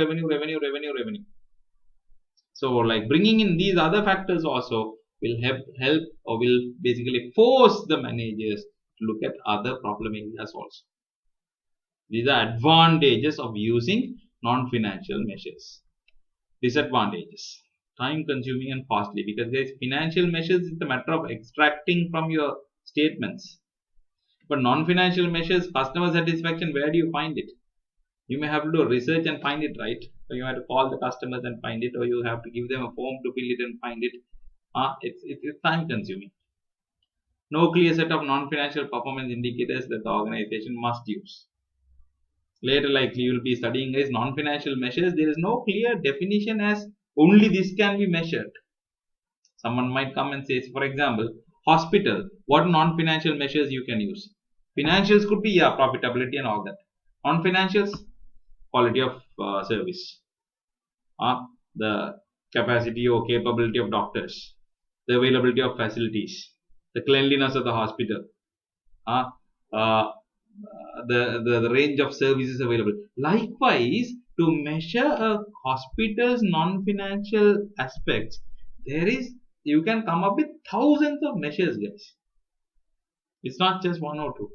So like bringing in these other factors also will help or will basically force the managers to look at other problem areas also. These are advantages of using non-financial measures. Disadvantages: time consuming and costly, because guys, financial measures is the matter of extracting from your statements. But non-financial measures, customer satisfaction, where do you find it? You may have to do research and find it, right? So you have to call the customers and find it, or you have to give them a form to fill it and find it. It's time consuming. No clear set of non-financial performance indicators that the organization must use. Later, likely you will be studying is non-financial measures. There is no clear definition as only this can be measured. Someone might come and say, for example, hospital, what non-financial measures you can use? Financials could be profitability and all that. Non-financials, quality of service, the capacity or capability of doctors, the availability of facilities, the cleanliness of the hospital, the range of services available. Likewise, to measure a hospital's non-financial aspects, you can come up with thousands of measures, guys. It's not just one or two.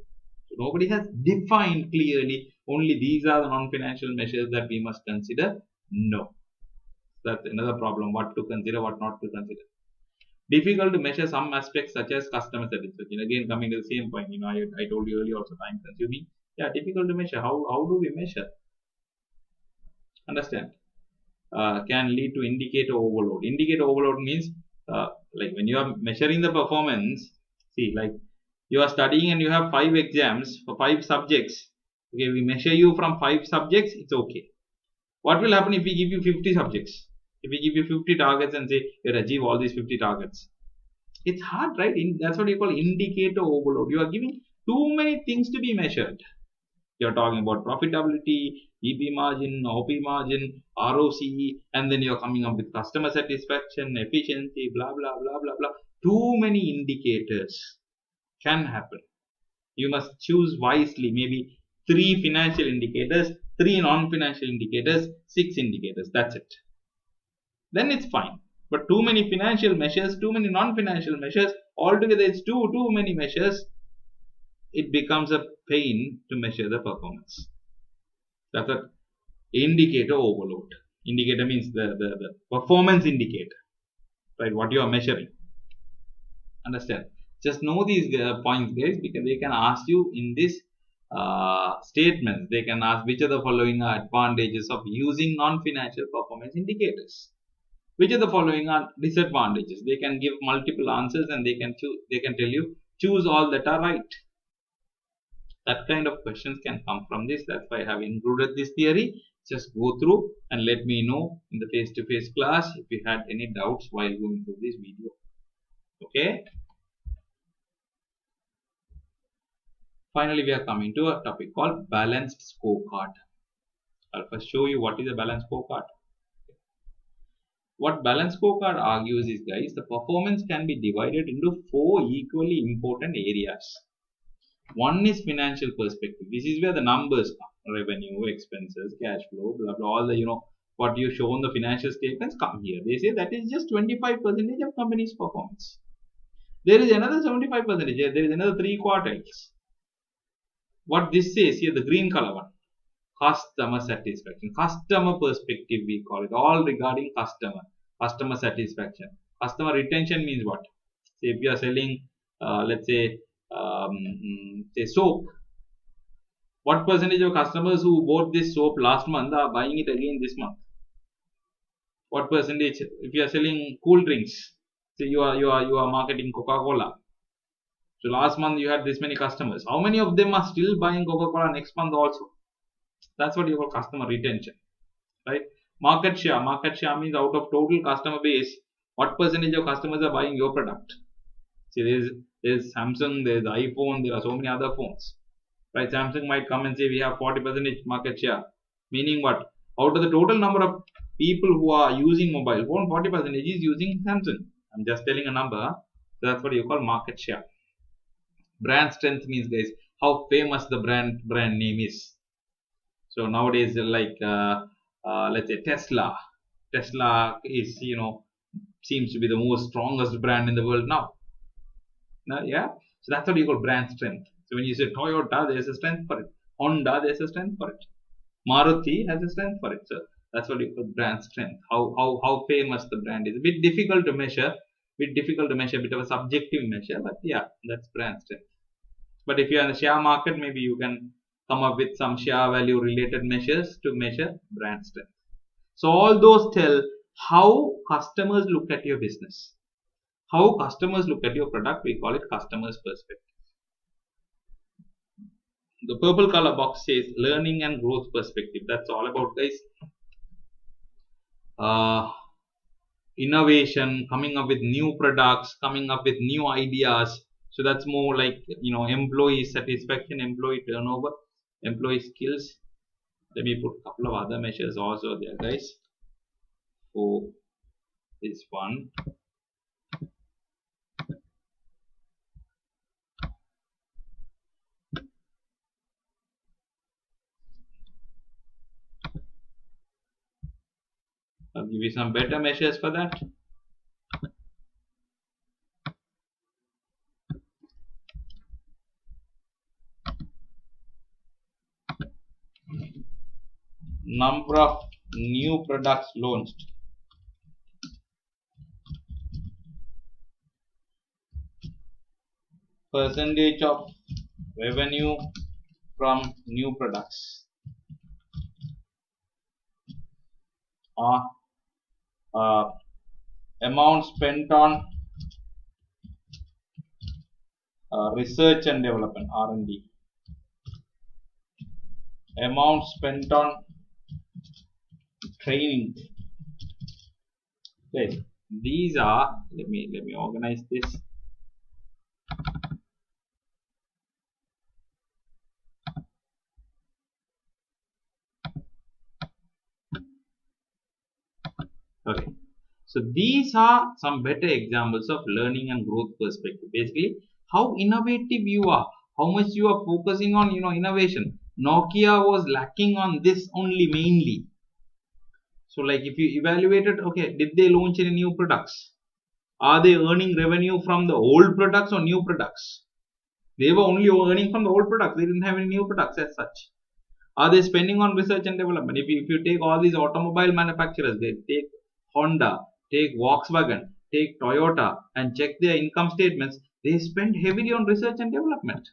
So nobody has defined clearly only these are the non-financial measures that we must consider. No, that's another problem. What to consider, what not to consider. Difficult to measure some aspects such as customer satisfaction. Again, coming to the same point, I told you earlier also, time consuming. Yeah, difficult to measure. How do we measure? Understand? Can lead to indicator overload. Indicator overload means like when you are measuring the performance, see, like you are studying and you have 5 exams for 5 subjects. Okay, we measure you from 5 subjects, it's okay. What will happen if we give you 50 subjects? If we give you 50 targets and say you achieve all these 50 targets, it's hard, right? That's what you call indicator overload. You are giving too many things to be measured. You're talking about profitability, EP margin, OP margin, ROCE, and then you're coming up with customer satisfaction, efficiency, blah blah blah blah blah. Too many indicators can happen. You must choose wisely. Maybe 3 financial indicators, 3 non-financial indicators, 6 indicators. That's it. Then it's fine. But too many financial measures, too many non-financial measures, altogether it's too many measures. It becomes a pain to measure the performance. That's an indicator overload. Indicator means the performance indicator, right? What you are measuring. Understand? Just know these points, guys, because they can ask you in this statements. They can ask which of the following are advantages of using non-financial performance indicators. Which of the following are disadvantages? They can give multiple answers and they can choose. They can tell you choose all that are right. That kind of questions can come from this. That's why I have included this theory. Just go through and let me know in the face-to-face class if you had any doubts while going through this video. Okay. Finally, we are coming to a topic called balanced scorecard. I'll first show you what is a balanced scorecard. What balanced scorecard argues is, guys, the performance can be divided into 4 equally important areas. One is financial perspective. This is where the numbers come. Revenue, expenses, cash flow, blah blah. All the what you show on the financial statements come here. They say that is just 25% of company's performance. There is another 75%. There is another 3 quartiles. What this says here, the green color one, customer satisfaction, customer perspective, we call it, all regarding customer satisfaction. Customer retention means what? Say if you are selling, let's say soap, what percentage of customers who bought this soap last month are buying it again this month? What percentage? If you are selling cool drinks, say you are marketing Coca-Cola. So last month you had this many customers. How many of them are still buying Coca-Cola next month also? That's what you call customer retention, right? Market share. Market share means out of total customer base, what percentage of customers are buying your product? See, there's Samsung, there's iPhone, there are so many other phones, right? Samsung might come and say we have 40% market share, meaning what? Out of the total number of people who are using mobile phone, 40% is using Samsung. I'm just telling a number. So that's what you call market share. Brand strength means, guys, how famous the brand name is. So nowadays, like let's say Tesla is seems to be the most strongest brand in the world now. Yeah, so that's what you call brand strength. So when you say Toyota, there's a strength for it. Honda, there's a strength for it. Maruti has a strength for it. So that's what you call brand strength. How famous the brand is. A bit difficult to measure. A bit of a subjective measure, but yeah, that's brand strength. But if you're in the share market, maybe you can come up with some share value related measures to measure brand strength. So all those tell how customers look at your business. How customers look at your product, we call it customer's perspective. The purple color box says learning and growth perspective. That's all about, guys. Innovation, coming up with new products, coming up with new ideas. So that's more like employee satisfaction, employee turnover, employee skills. Let me put a couple of other measures also there, guys. For this one, I'll give you some better measures for that. Number of new products launched. Percentage of revenue from new products. Amount spent on research and development, R&D. Amount spent on training. Guys, these are, let me organize this. Okay, so these are some better examples of learning and growth perspective. Basically, how innovative you are, how much you are focusing on innovation. Nokia was lacking on this only mainly. So like if you evaluate it, okay, did they launch any new products? Are they earning revenue from the old products or new products? They were only earning from the old products. They didn't have any new products as such. Are they spending on research and development? If you take all these automobile manufacturers, they take Honda, take Volkswagen, take Toyota, and check their income statements, they spend heavily on research and development.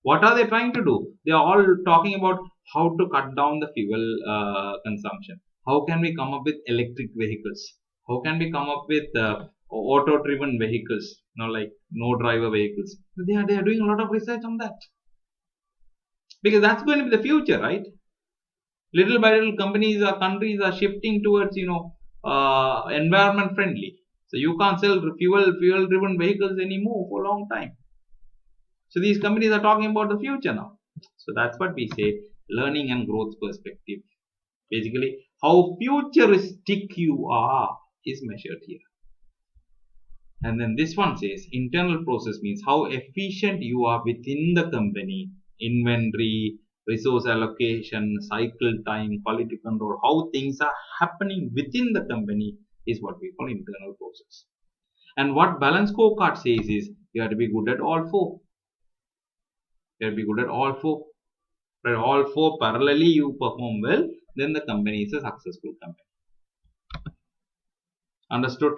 What are they trying to do? They are all talking about how to cut down the fuel consumption. How can we come up with electric vehicles? How can we come up with auto-driven vehicles? Like no driver vehicles. They are doing a lot of research on that because that's going to be the future, right? Little by little, countries are shifting towards environment friendly. So you can't sell fuel driven vehicles anymore for a long time. So these companies are talking about the future now. So that's what we say, learning and growth perspective. Basically, how futuristic you are is measured here. And then this one says internal process means how efficient you are within the company, inventory, resource allocation, cycle time, quality control, how things are happening within the company is what we call internal process. And what balance scorecard says is you have to be good at all four. You have to be good at all four. But all four parallelly you perform well, then the company is a successful company. Understood?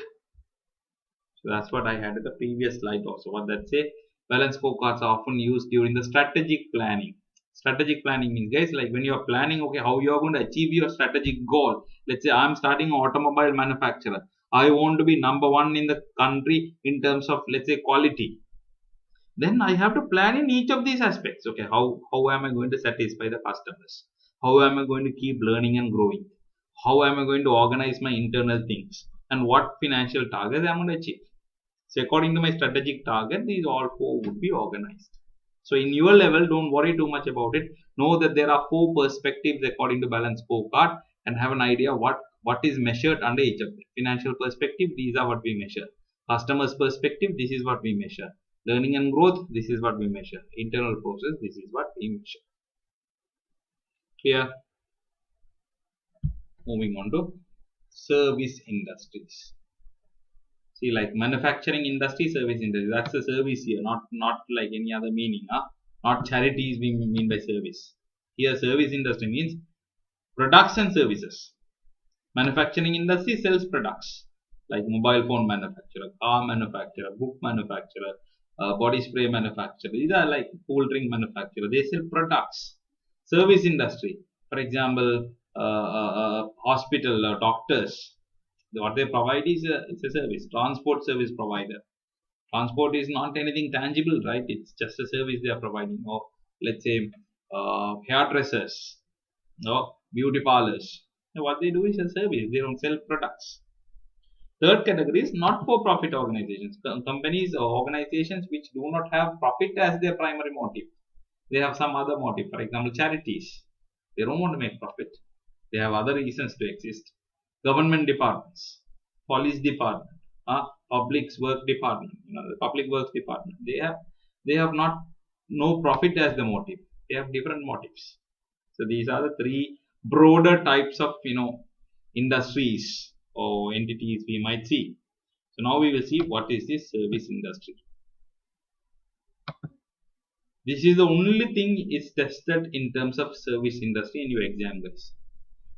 So that's what I had at the previous slide also. What that say? Balance scorecards are often used during the strategic planning. Strategic planning means, guys, like when you are planning, okay, how you are going to achieve your strategic goal. Let's say I'm starting an automobile manufacturer. I want to be number one in the country in terms of, let's say, quality. Then I have to plan in each of these aspects. Okay, how am I going to satisfy the customers? How am I going to keep learning and growing? How am I going to organize my internal things? And what financial targets I'm going to achieve? So according to my strategic target, these all four would be organized. So in your level, don't worry too much about it. Know that there are four perspectives according to balance scorecard and have an idea what is measured under each of them. Financial perspective, these are what we measure. Customers perspective, this is what we measure. Learning and growth, this is what we measure. Internal process, this is what we measure. Here, moving on to service industries. See, like manufacturing industry, service industry, that's the service here, not like any other meaning. Not charities we mean by service. Here, service industry means products and services. Manufacturing industry sells products like mobile phone manufacturer, car manufacturer, book manufacturer, body spray manufacturer. These are like cool drink manufacturer. They sell products. Service industry, for example, hospital doctors. What they provide is it's a service. Transport service provider. Transport is not anything tangible, right? It's just a service they are providing. Or let's say hairdressers, beauty parlors. So what they do is a service. They don't sell products. Third category is not-for-profit organizations. Companies or organizations which do not have profit as their primary motive. They have some other motive. For example, charities. They don't want to make profit. They have other reasons to exist. Government departments, police department, public work department, the public works department. They have not no profit as the motive. They have different motives. So these are the three broader types of industries or entities we might see. So now we will see what is this service industry. This is the only thing is tested in terms of service industry in your exam, guys.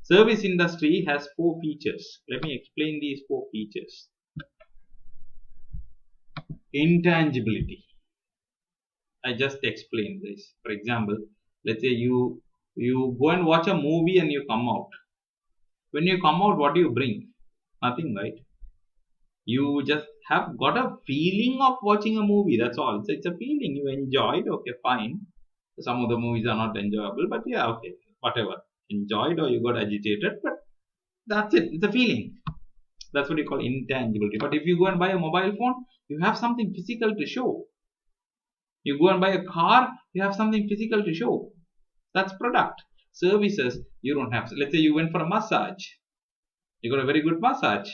Service industry has four features. Let me explain these four features. Intangibility. I just explained this. For example, let's say you go and watch a movie and you come out. When you come out, what do you bring? Nothing, right? You just have got a feeling of watching a movie. That's all. It's a feeling. You enjoyed. Okay, fine. Some of the movies are not enjoyable, but yeah, okay, whatever. Enjoyed or you got agitated, but that's it. It's a feeling. That's what you call intangibility. But if you go and buy a mobile phone, you have something physical to show. You go and buy a car, you have something physical to show. That's product. Services, you don't have. Let's say you went for a massage. You got a very good massage.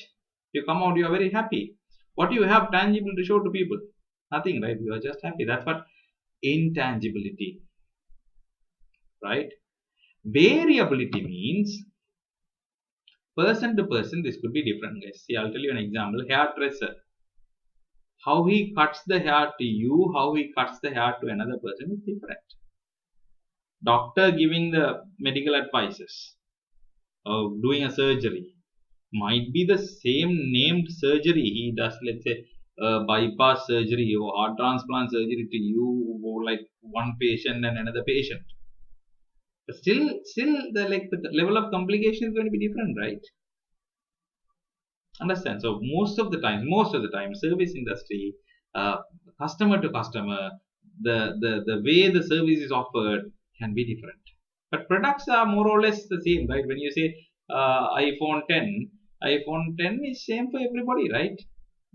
You come out, you are very happy. What do you have tangible to show to people? Nothing, right? You are just happy. That's what intangibility, right? Variability means person to person, this could be different, guys. See, I'll tell you an example. Hairdresser. How he cuts the hair to you, how he cuts the hair to another person is different. Doctor giving the medical advices, doing a surgery, might be the same named surgery he does. Let's say bypass surgery or heart transplant surgery to you, or like one patient and another patient. But still the level of complication is going to be different, right? Understand? So most of the time, service industry, customer to customer, the way the service is offered can be different. But products are more or less the same, right? When you say iPhone 10 is same for everybody, right?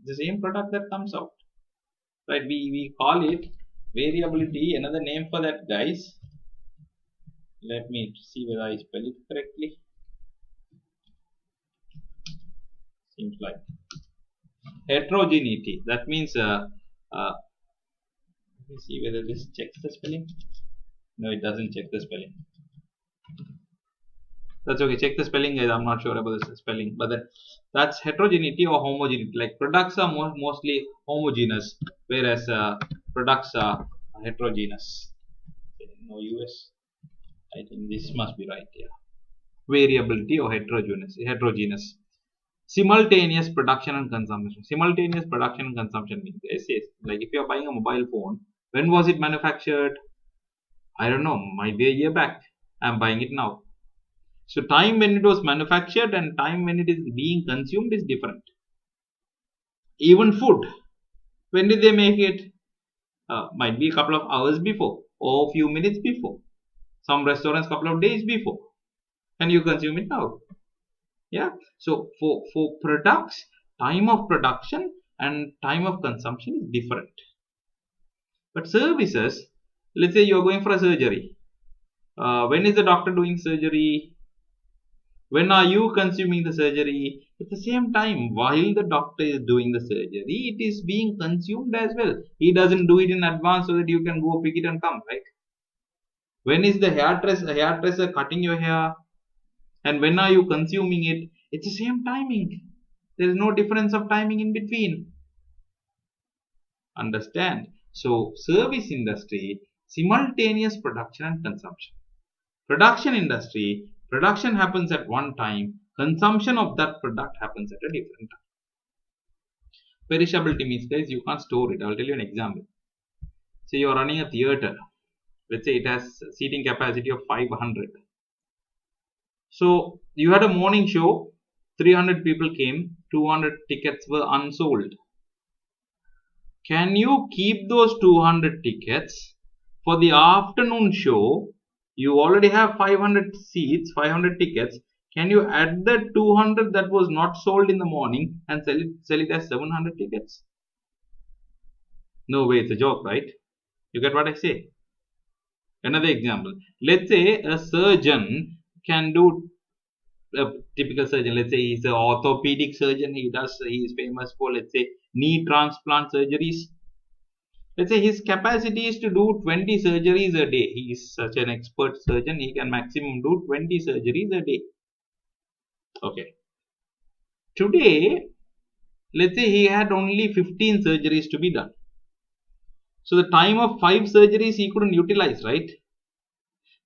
The same product that comes out, right? We call it variability. Another name for that, guys. Let me see whether I spell it correctly. Seems like heterogeneity. That means let me see whether this checks the spelling. No, it doesn't check the spelling. That's okay. Check the spelling, guys. I'm not sure about the spelling, but that's heterogeneity or homogeneity. Like products are mostly homogeneous, whereas products are heterogeneous. No US. I think this must be right. Yeah. Variability or heterogeneous. Simultaneous production and consumption. Simultaneous production and consumption means, like if you are buying a mobile phone, when was it manufactured? I don't know, might be a year back. I'm buying it now. So time when it was manufactured and time when it is being consumed is different. Even food, when did they make it? Might be a couple of hours before or a few minutes before. Some restaurants couple of days before, and you consume it now. Yeah. So for products, time of production and time of consumption is different. But services, let's say you are going for a surgery. When is the doctor doing surgery? When are you consuming the surgery? At the same time, while the doctor is doing the surgery, it is being consumed as well. He doesn't do it in advance so that you can go pick it and come, right? When is the hairdresser cutting your hair? And when are you consuming it? It's the same timing. There is no difference of timing in between. Understand? So, service industry, simultaneous production and consumption. Production industry, production happens at one time, consumption of that product happens at a different time. Perishability means, guys, you can't store it. I'll tell you an example. Say you are running a theater. Let's say it has seating capacity of 500. So you had a morning show, 300 people came, 200 tickets were unsold. Can you keep those 200 tickets for the afternoon show? You already have 500 seats, 500 tickets. Can you add the 200 that was not sold in the morning and sell it as 700 tickets? No way, it's a joke, right? You get what I say? Another example. Let's say a surgeon can do, a typical surgeon, let's say he's an orthopedic surgeon, he is famous for, let's say, knee transplant surgeries. Let's say his capacity is to do 20 surgeries a day. He is such an expert surgeon, he can maximum do 20 surgeries a day. Okay. Today, let's say he had only 15 surgeries to be done. So the time of 5 surgeries he couldn't utilize, right?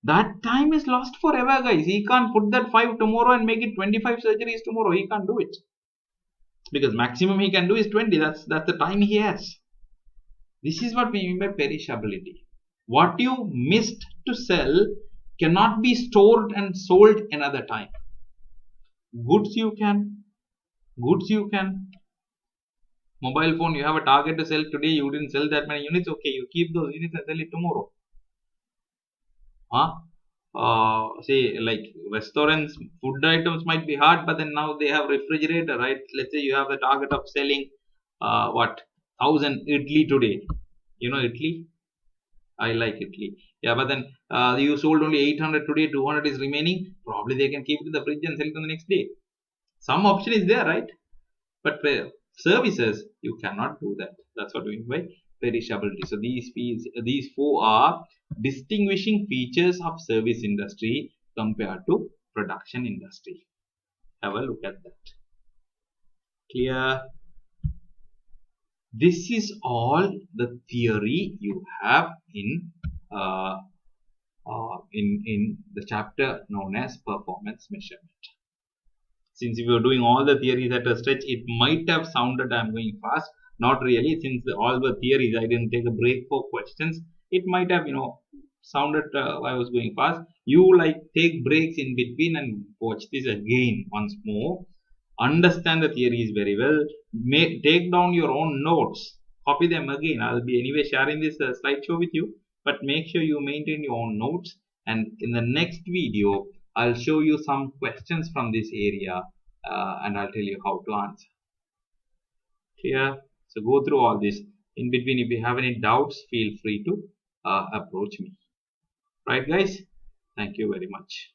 That time is lost forever, guys. He can't put that 5 tomorrow and make it 25 surgeries tomorrow. He can't do it. Because maximum he can do is 20. That's the time he has. This is what we mean by perishability. What you missed to sell cannot be stored and sold another time. Goods you can. Mobile phone, you have a target to sell today. You didn't sell that many units. Okay, you keep those units and sell it tomorrow. say like restaurants, food items might be hard, but then now they have refrigerator, right? Let's say you have the target of selling what 1,000 idli today. You know idli? I like idli. Yeah, but then you sold only 800 today, 200 is remaining. Probably they can keep it in the fridge and sell it on the next day. Some option is there, right? But services, you cannot do that. That's what we mean by perishability. So these four are distinguishing features of service industry compared to production industry. Have a look at that. Clear? This is all the theory you have uh, in the chapter known as performance measurement. Since we were doing all the theories at a stretch, it might have sounded I'm going fast. Not really, since all the theories I didn't take a break for questions. It might have, sounded I was going fast. You like take breaks in between and watch this again once more. Understand the theories very well. Take down your own notes. Copy them again. I'll be anyway sharing this slideshow with you. But make sure you maintain your own notes. And in the next video, I'll show you some questions from this area and I'll tell you how to answer. Clear? So go through all this. In between, if you have any doubts, feel free to approach me. Right, guys? Thank you very much.